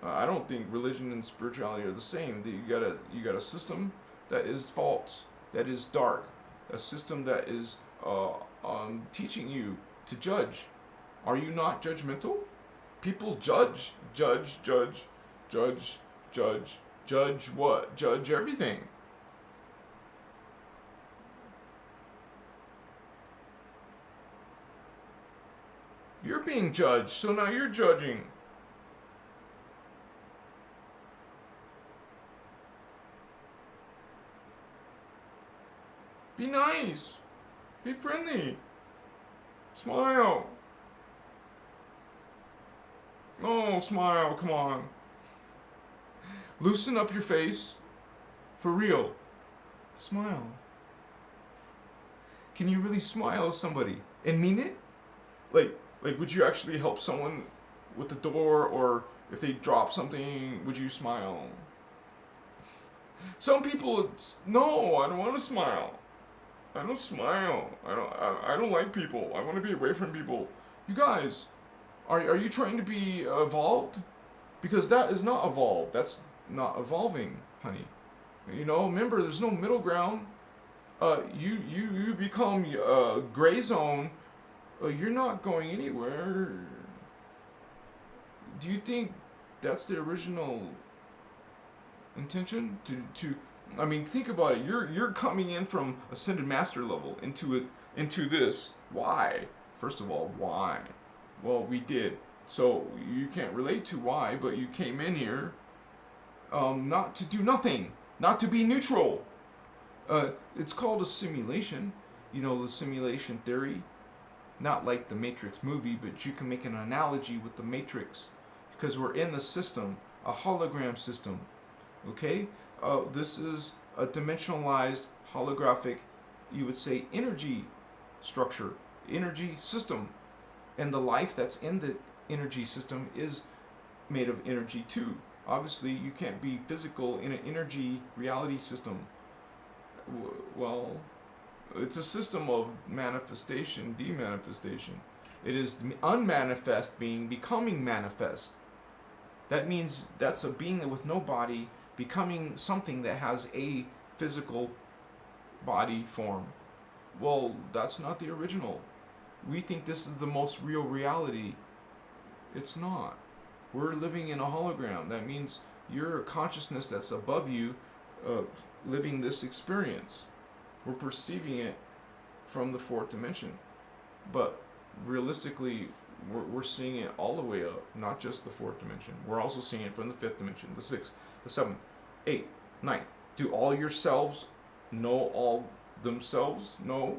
I don't think religion and spirituality are the same. You got a system that is false, that is dark, a system that is teaching you to judge. Are you not judgmental? People judge what? Judge everything. You're being judged, so now you're judging. Be nice. Be friendly. Smile. Oh, smile, come on. Loosen up your face. For real. Smile. Can you really smile at somebody and mean it? Like would you actually help someone with the door, or if they drop something, would you smile? Some people, no, I don't want to smile. I don't smile. I don't like people. I want to be away from people. You guys, are you trying to be evolved? Because that is not evolved. That's not evolving, honey. You know, remember, there's no middle ground. You become gray zone. You're not going anywhere. Do you think that's the original intention? To I mean, think about it. You're coming in from ascended master level into this. Why? First of all, why? Well, we did. So you can't relate to why, but you came in here not to do nothing, not to be neutral. It's called a simulation. You know, the simulation theory. Not like the Matrix movie, but you can make an analogy with the Matrix, because we're in the system, a hologram system. Okay? This is a dimensionalized, holographic, you would say, energy structure, energy system. And the life that's in the energy system is made of energy too. Obviously, you can't be physical in an energy reality system. Well, it's a system of manifestation, demanifestation. It is the unmanifest being becoming manifest. That means that's a being with no body becoming something that has a physical body form. Well, that's not the original. We think this is the most real reality. It's not. We're living in a hologram. That means you're a consciousness that's above you, living this experience. We're perceiving it from the fourth dimension. But realistically, we're seeing it all the way up, not just the fourth dimension. We're also seeing it from the fifth dimension, the sixth, the seventh, eighth, ninth. Do all yourselves know all themselves? No.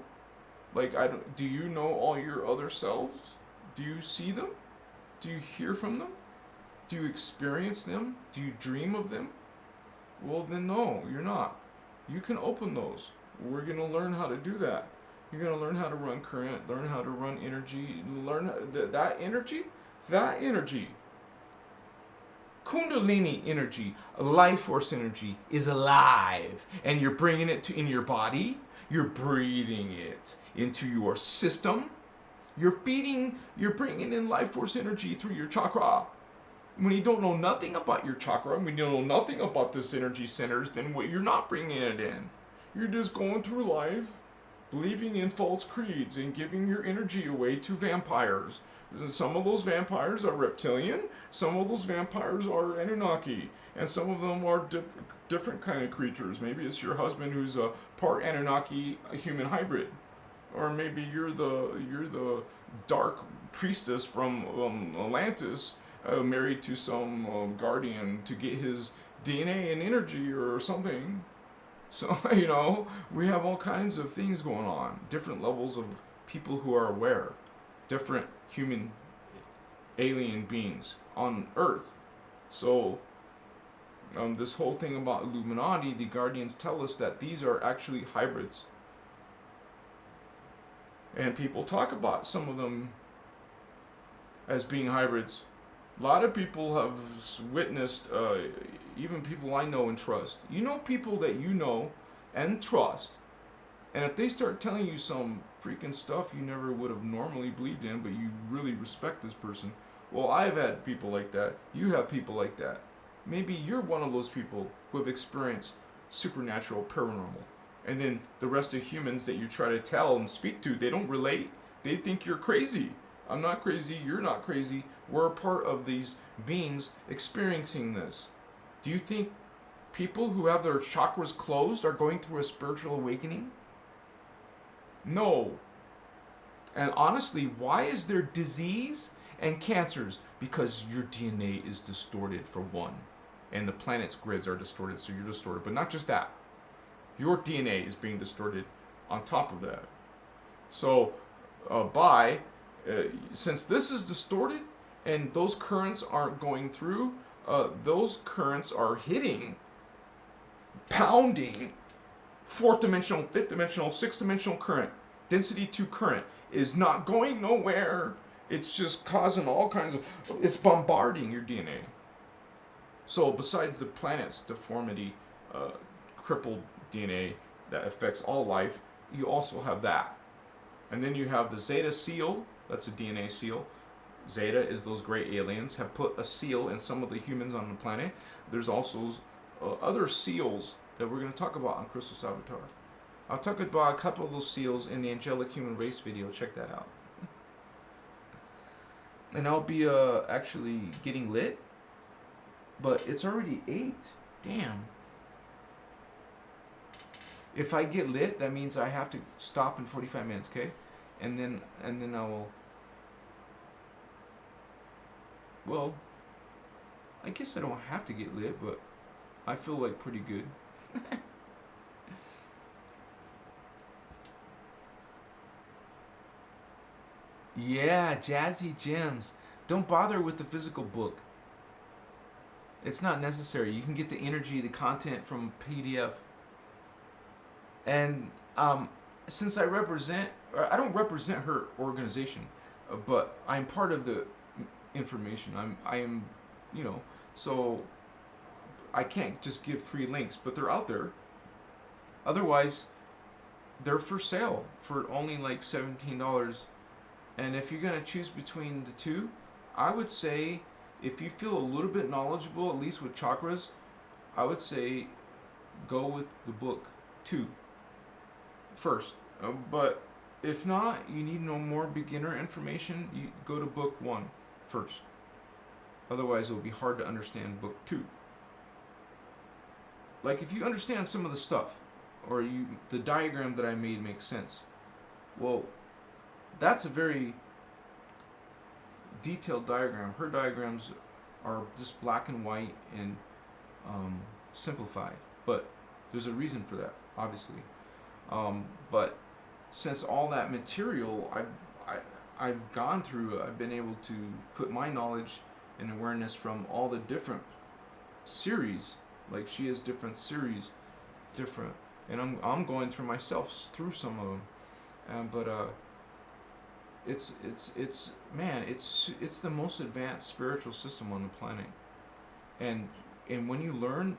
Like, do you know all your other selves? Do you see them? Do you hear from them? Do you experience them? Do you dream of them? Well, then no, you're not. You can open those. We're going to learn how to do that. You're going to learn how to run current, learn how to run energy, learn that energy, Kundalini energy, life force energy is alive, and you're bringing it in your body. You're breathing it into your system. You're bringing in life force energy through your chakra. When you don't know nothing about your chakra, when you know nothing about this energy centers, then you're not bringing it in. You're just going through life, believing in false creeds and giving your energy away to vampires. Some of those vampires are reptilian, some of those vampires are Anunnaki, and some of them are different kind of creatures. Maybe it's your husband who's a part Anunnaki, a human hybrid, or maybe you're the dark priestess from Atlantis, married to some guardian to get his DNA and energy or something. So, you know, we have all kinds of things going on. Different levels of people who are aware. Different human alien beings on Earth. So, this whole thing about Illuminati, the Guardians tell us that these are actually hybrids. And people talk about some of them as being hybrids. A lot of people have witnessed, even people I know and trust. You know people that you know and trust. And if they start telling you some freaking stuff you never would have normally believed in, but you really respect this person. Well, I've had people like that. You have people like that. Maybe you're one of those people who have experienced supernatural, paranormal. And then the rest of humans that you try to tell and speak to, they don't relate. They think you're crazy. I'm not crazy, you're not crazy. We're a part of these beings experiencing this. Do you think people who have their chakras closed are going through a spiritual awakening? No. And honestly, why is there disease and cancers? Because your DNA is distorted, for one. And the planet's grids are distorted, so you're distorted. But not just that. Your DNA is being distorted on top of that. So, since this is distorted and those currents aren't going through, those currents are hitting, pounding, fourth dimensional, fifth dimensional, sixth dimensional current. Density 2 current is not going nowhere. It's just causing all kinds of... It's bombarding your DNA. So besides the planet's deformity, crippled DNA that affects all life, you also have that. And then you have the Zeta seal. That's a DNA seal. Zeta is those gray aliens have put a seal in some of the humans on the planet. There's also other seals that we're going to talk about on Christos Avatar. I'll talk about a couple of those seals in the Angelic Human Race video. Check that out. And I'll be actually getting lit. But it's already 8. Damn. If I get lit, that means I have to stop in 45 minutes, okay? And then I will... Well, I guess I don't have to get lit, but I feel like pretty good. Yeah, Jazzy Gems. Don't bother with the physical book. It's not necessary. You can get the energy, the content from PDF. And since I don't represent her organization, but I'm part of the information. I am, so I can't just give free links, but they're out there. Otherwise, they're for sale for only like $17. And if you're going to choose between the two, I would say if you feel a little bit knowledgeable, at least with chakras, I would say go with the book 2 first. But if not, you need no more beginner information, you go to book 1 first. Otherwise, it will be hard to understand book 2. Like if you understand some of the stuff, or the diagram that I made makes sense, well, that's a very detailed diagram. Her diagrams are just black and white and simplified, but there's a reason for that, obviously. But since all that material I've gone through, I've been able to put my knowledge and awareness from all the different series. Like she has different series, and I'm going through myself through some of them, but it's the most advanced spiritual system on the planet, and when you learn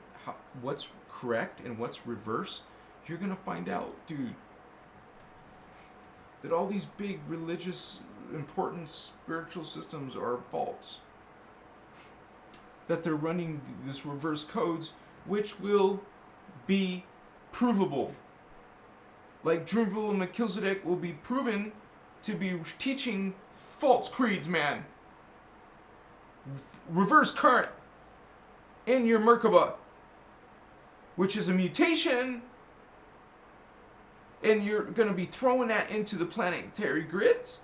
what's correct and what's reverse, you're gonna find out, dude, that all these big religious important spiritual systems are false, that they're running this reverse codes which will be provable. Like Drunville and Melchizedek will be proven to be teaching false creeds, man. Reverse current in your Merkaba, which is a mutation, and you're going to be throwing that into the planetary grids?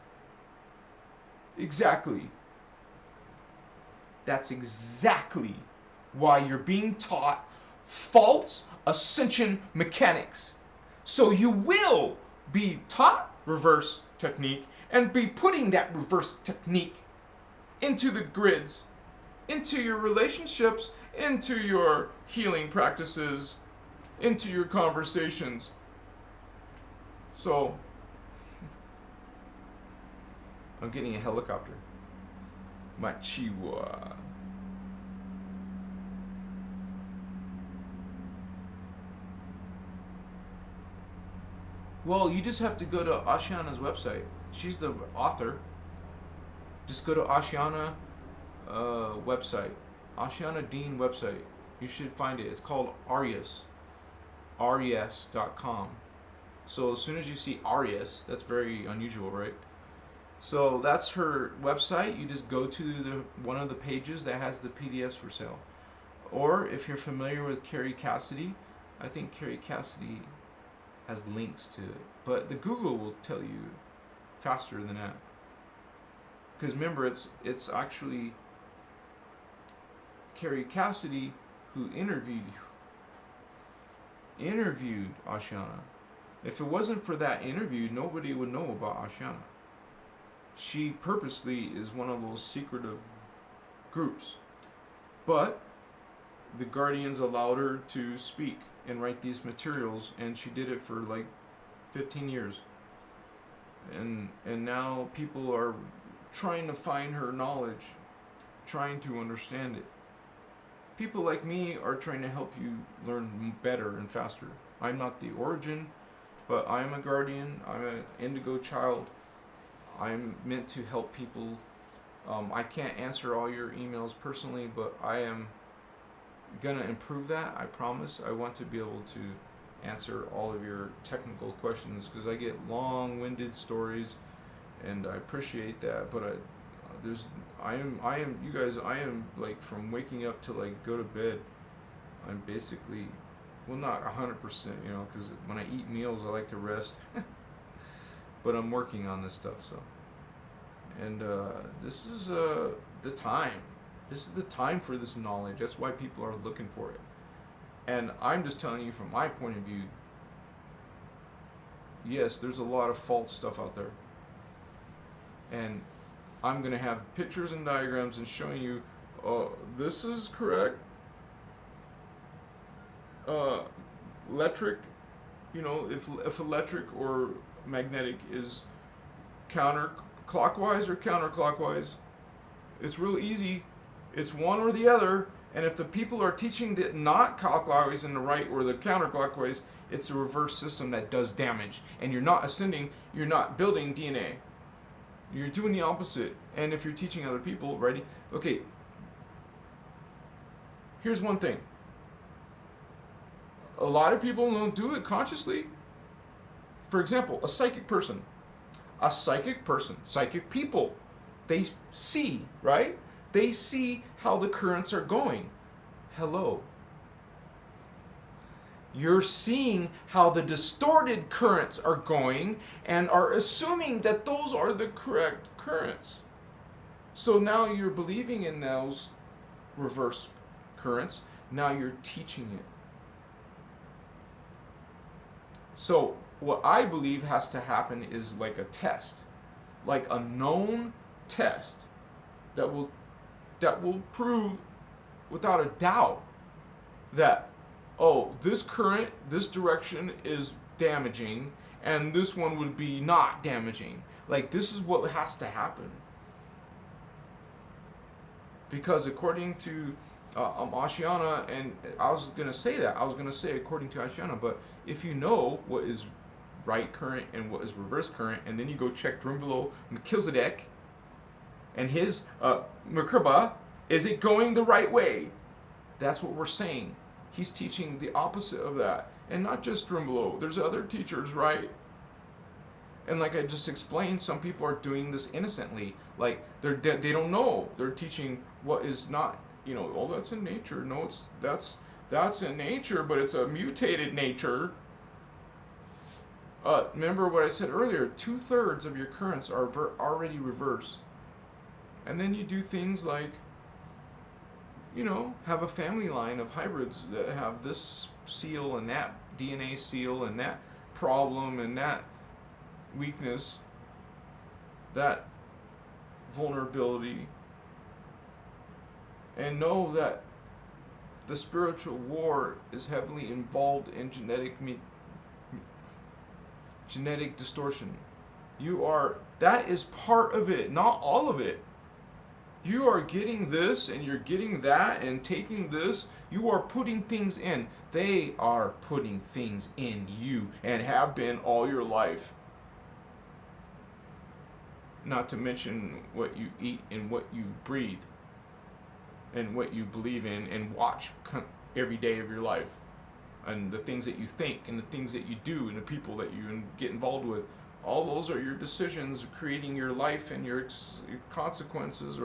Exactly. That's exactly why you're being taught false ascension mechanics. So you will be taught reverse technique and be putting that reverse technique into the grids, into your relationships, into your healing practices, into your conversations. So, I'm getting a helicopter. Machiwa. Well, you just have to go to Ashiana's website. She's the author. Just go to Ashiana website. Ashiana Dean website. You should find it. It's called Arias. Arias.com. So as soon as you see Arias, that's very unusual, right? So that's her website. You just go to one of the pages that has the PDFs for sale. Or if you're familiar with Carrie Cassidy, I think Carrie Cassidy has links to it. But the Google will tell you faster than that. Because remember, it's actually Carrie Cassidy who interviewed Ashiana. If it wasn't for that interview, nobody would know about Ashiana. She purposely is one of those secretive groups. But the Guardians allowed her to speak and write these materials, and she did it for like 15 years. and now people are trying to find her knowledge, trying to understand it. People like me are trying to help you learn better and faster. I'm not the origin, but I'm a guardian. I'm an indigo child. I'm meant to help people. I can't answer all your emails personally, but I am gonna improve that. I promise. I want to be able to answer all of your technical questions, because I get long-winded stories, and I appreciate that. But I am you guys. I am like, from waking up to like go to bed, I'm basically, well, not 100%, you know, because when I eat meals, I like to rest. But I'm working on this stuff, so. And this is the time. This is the time for this knowledge. That's why people are looking for it. And I'm just telling you from my point of view, yes, there's a lot of false stuff out there. And I'm going to have pictures and diagrams and showing you, this is correct. Electric, you know, if electric or magnetic is counterclockwise or counterclockwise, it's real easy. It's one or the other. And if the people are teaching that not clockwise in the right or the counterclockwise, it's a reverse system that does damage. And you're not ascending, you're not building DNA. You're doing the opposite. And if you're teaching other people, right? Okay, here's one thing. A lot of people don't do it consciously. For example, a psychic person, psychic people, they see, right? They see how the currents are going. Hello. You're seeing how the distorted currents are going and are assuming that those are the correct currents. So now you're believing in those reverse currents. Now you're teaching it. So what I believe has to happen is like a test, like a known test that will prove without a doubt that, oh, this current, this direction is damaging, and this one would be not damaging. Like, this is what has to happen. Because according to Ashiana, and I was going to say according to Ashiana, but if you know what is right current and what is reverse current, and then you go check Drumvalo Melchizedek and his Merkaba, is it going the right way? That's what we're saying. He's teaching the opposite of that. And not just Drumvalo. There's other teachers, right? And like I just explained, some people are doing this innocently. Like, they don't know. They're teaching what is not, you know, oh, that's in nature. No, that's in nature, but it's a mutated nature. Remember what I said earlier, 2/3 of your currents are already reverse. And then you do things like, you know, have a family line of hybrids that have this seal and that DNA seal and that problem and that weakness, that vulnerability, and know that the spiritual war is heavily involved in genetic distortion. That is part of it, not all of it. You are getting this and you're getting that and taking this. You are putting things in. They are putting things in you and have been all your life. Not to mention what you eat and what you breathe and what you believe in and watch every day of your life, and the things that you think and the things that you do and the people that you get involved with. All those are your decisions creating your life and your consequences.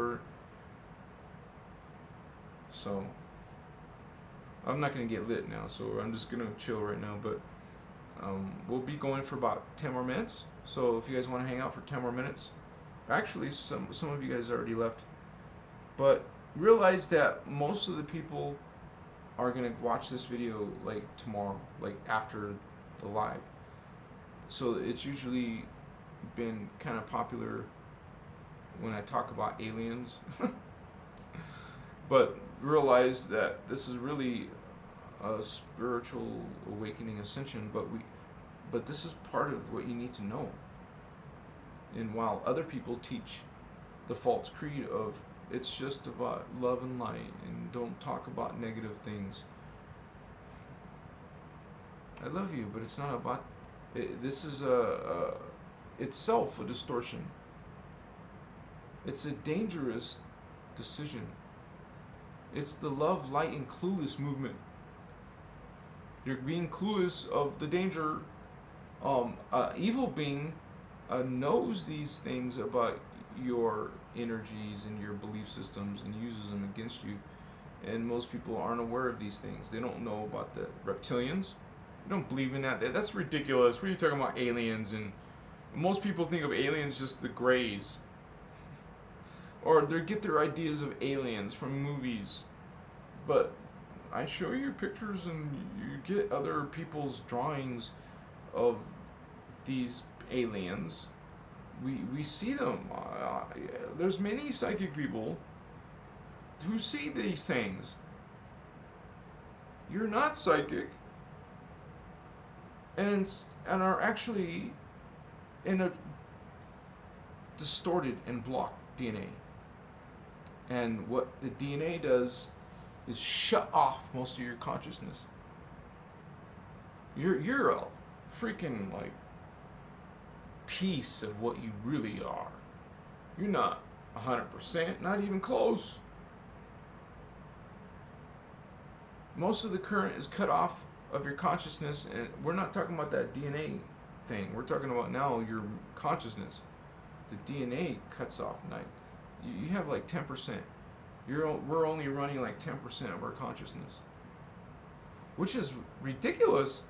So I'm not going to get lit now, so I'm just going to chill right now. But we'll be going for about 10 more minutes. So if you guys want to hang out for 10 more minutes, actually some of you guys already left. But realize that most of the people are going to watch this video like tomorrow, like after the live. So it's usually been kind of popular when I talk about aliens. But realize that this is really a spiritual awakening ascension, but this is part of what you need to know. And while other people teach the false creed of it's just about love and light and don't talk about negative things. I love you, but it's not about it. This is itself a distortion. It's a dangerous decision. It's the love, light, and clueless movement. You're being clueless of the danger. Evil being knows these things about your energies and your belief systems and uses them against you. And most people aren't aware of these things. They don't know about the reptilians. They don't believe in that. That's ridiculous. What are you talking about, aliens? And most people think of aliens just the grays. Or they get their ideas of aliens from movies. But I show you pictures and you get other people's drawings of these aliens. We see them. There's many psychic people who see these things. You're not psychic, and are actually in a distorted and blocked DNA. And what the DNA does is shut off most of your consciousness. You're a freaking like piece of what you really are. You're not 100%, not even close. Most of the current is cut off of your consciousness, and we're not talking about that DNA thing. We're talking about now your consciousness. The DNA cuts off. You have like 10%. We're only running like 10% of our consciousness, which is ridiculous.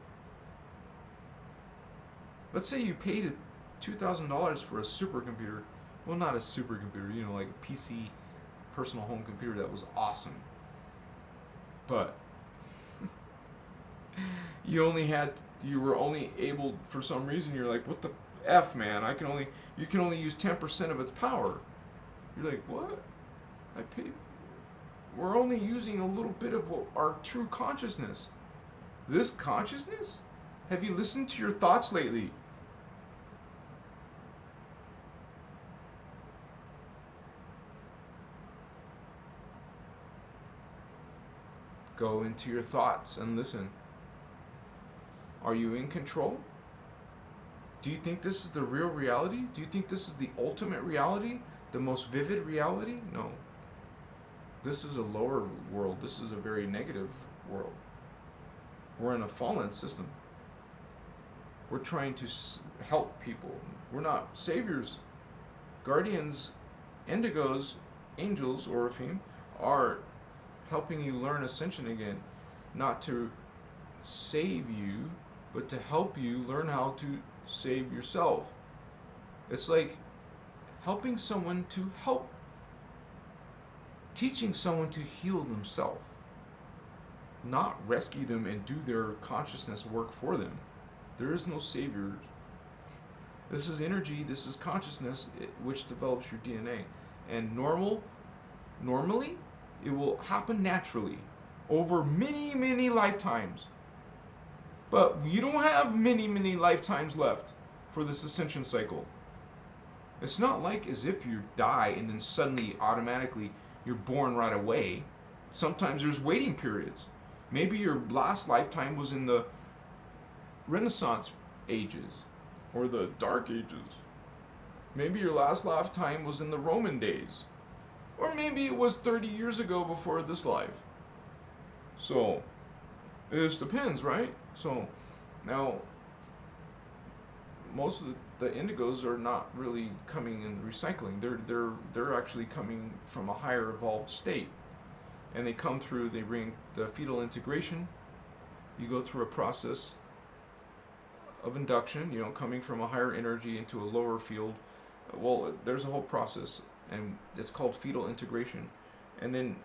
Let's say you paid $2,000 for a supercomputer. Well, not a supercomputer, like a PC, personal home computer that was awesome. But you were only able, for some reason, you're like, what the F, man? You can only use 10% of its power. You're like, what? We're only using a little bit of our true consciousness. This consciousness? Have you listened to your thoughts lately? Go into your thoughts and listen. Are you in control? Do you think this is the real reality? Do you think this is the ultimate reality? The most vivid reality? No. This is a lower world. This is a very negative world. We're in a fallen system. We're trying to help people. We're not saviors. Guardians, indigos, angels, Oraphim, are helping you learn Ascension again. Not to save you, but to help you learn how to save yourself. It's like helping someone to help. Teaching someone to heal themselves. Not rescue them and do their consciousness work for them. There is no savior. This is energy, this is consciousness, which develops your DNA. And normally, it will happen naturally over many, many lifetimes. But you don't have many, many lifetimes left for this ascension cycle. It's not like as if you die and then suddenly, automatically, you're born right away. Sometimes there's waiting periods. Maybe your last lifetime was in the Renaissance ages or the Dark Ages. Maybe your last lifetime was in the Roman days. Or maybe it was 30 years ago before this life. So, it just depends, right? So, now, most of the indigos are not really coming and recycling. They're actually coming from a higher evolved state. And they come through, they bring the fetal integration. You go through a process of induction, coming from a higher energy into a lower field. Well, there's a whole process, and it's called fetal integration. And then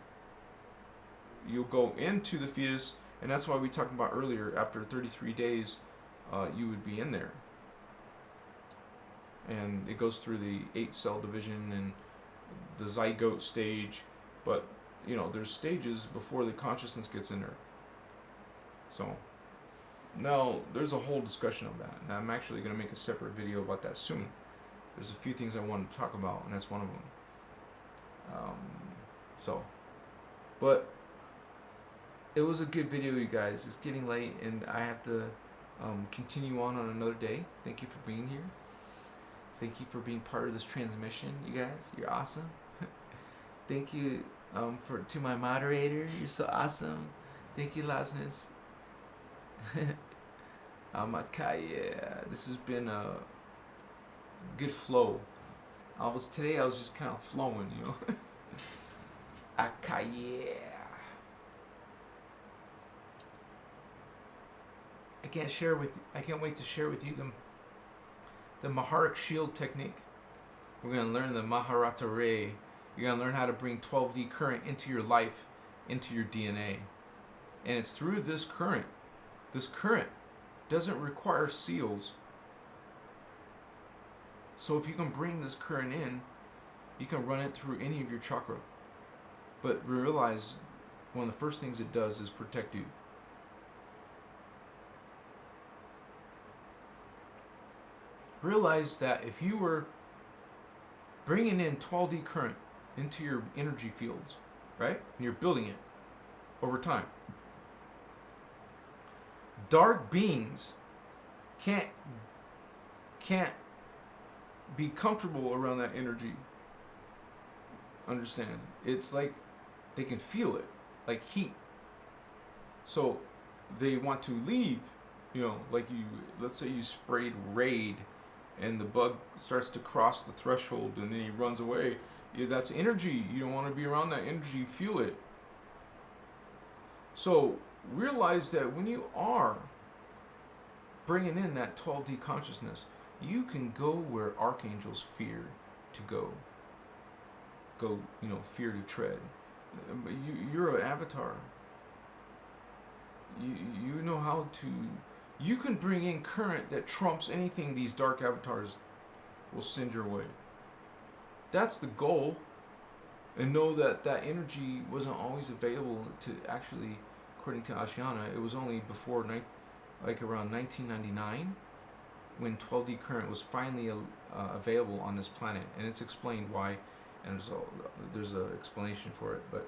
you'll go into the fetus, and that's why we talked about earlier, after 33 days, you would be in there. And it goes through the 8-cell division and the zygote stage, but there's stages before the consciousness gets in there. So now there's a whole discussion of that, and I'm actually going to make a separate video about that soon. there's a few things I want to talk about, and that's one of them. But it was a good video, you guys. It's getting late, and I have to continue on another day. Thank you for being here. Thank you for being part of this transmission, you guys. You're awesome. Thank you to my moderator. You're so awesome. Thank you, Lasness. Amakaya. This has been a good flow. Today I was just kind of flowing, you know. Akaya. I can't wait to share with you the Maharata shield technique. We're gonna learn the Maharata ray. You're gonna learn how to bring 12D current into your life, into your DNA. And it's through this current. This current doesn't require seals. So if you can bring this current in, you can run it through any of your chakra. But realize one of the first things it does is protect you. Realize that if you were bringing in 12D current into your energy fields, right? And you're building it over time. Dark beings can't be comfortable around that energy. Understand? It's like they can feel it, like heat. So they want to leave, you know, like let's say you sprayed Raid and the bug starts to cross the threshold and then he runs away. That's energy. You don't want to be around that energy. You feel it. So realize that when you are bringing in that 12D consciousness, you can go where archangels fear to go. Fear to tread. You're an avatar. You know how to. You can bring in current that trumps anything these dark avatars will send your way. That's the goal. And know that energy wasn't always available to actually, according to Ashiana, it was only before around 1999 when 12D current was finally available on this planet. And it's explained why, and there's an explanation for it, but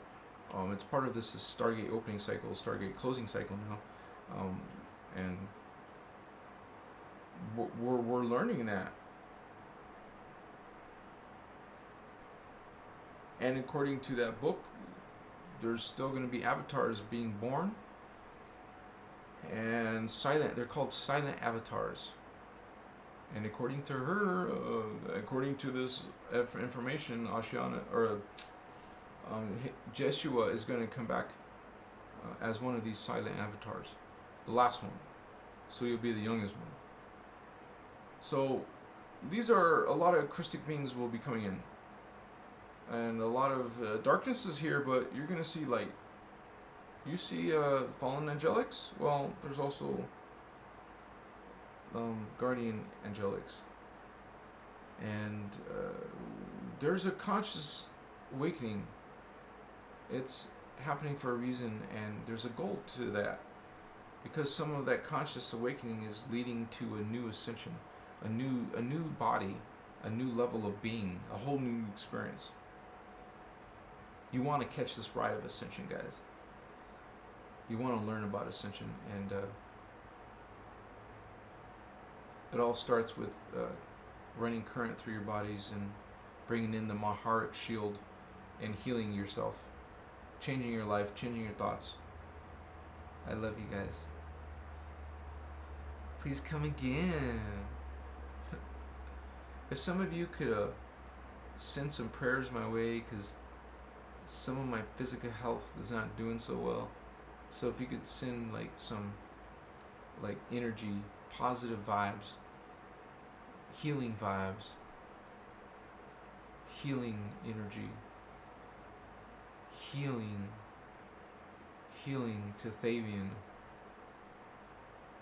it's part of this Stargate opening cycle, Stargate closing cycle now, and we're learning that. And according to that book, there's still going to be avatars being born, and they're called silent avatars. And according to her, according to this information, Ashiana, or Jeshua is going to come back as one of these silent avatars, the last one. So you'll be the youngest one. So these are a lot of Christic beings will be coming in. And a lot of darkness is here, but you're going to see light. You see fallen angelics? Well, there's also guardian angelics. And there's a conscious awakening. It's happening for a reason, and there's a goal to that. Because some of that conscious awakening is leading to a new ascension, a new body, a new level of being, a whole new experience. You want to catch this ride of ascension, guys. You want to learn about ascension, and it all starts with running current through your bodies and bringing in the Maharata shield and healing yourself, changing your life, changing your thoughts. I love you guys. Please come again. If some of you could send some prayers my way, because some of my physical health is not doing so well. So if you could send some energy, positive vibes, healing vibes, healing energy, healing to Thavian,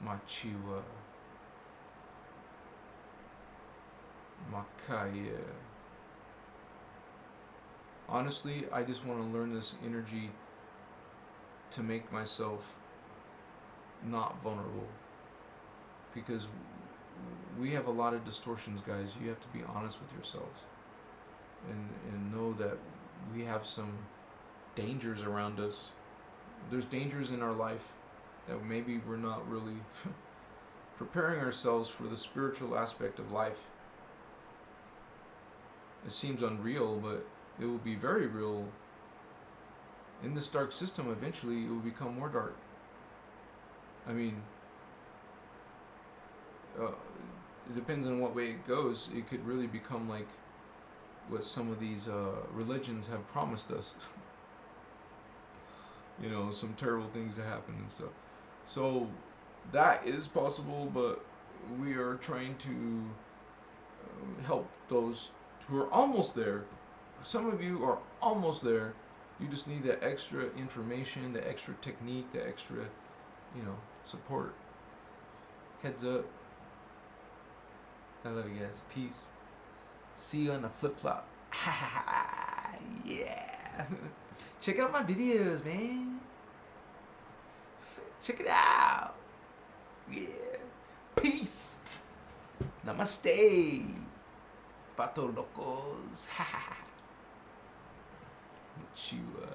Machiwa, Makaya. Honestly, I just want to learn this energy to make myself not vulnerable. Because we have a lot of distortions, guys. You have to be honest with yourselves, and know that we have some dangers around us. There's dangers in our life that maybe we're not really preparing ourselves for the spiritual aspect of life. It seems unreal, but it will be very real. In this dark system, eventually it will become more dark. I mean, it depends on what way it goes. It could really become like what some of these religions have promised us. You know, some terrible things to happen and stuff. So that is possible, but we are trying to help those who are almost there. Some of you are almost there. You just need the extra information, the extra technique, the extra, you know, support. Heads up. I love you guys. Peace. See you on the flip-flop. Yeah. Check out my videos, man. Check it out. Yeah. Peace. Namaste. Pato locos. Chua.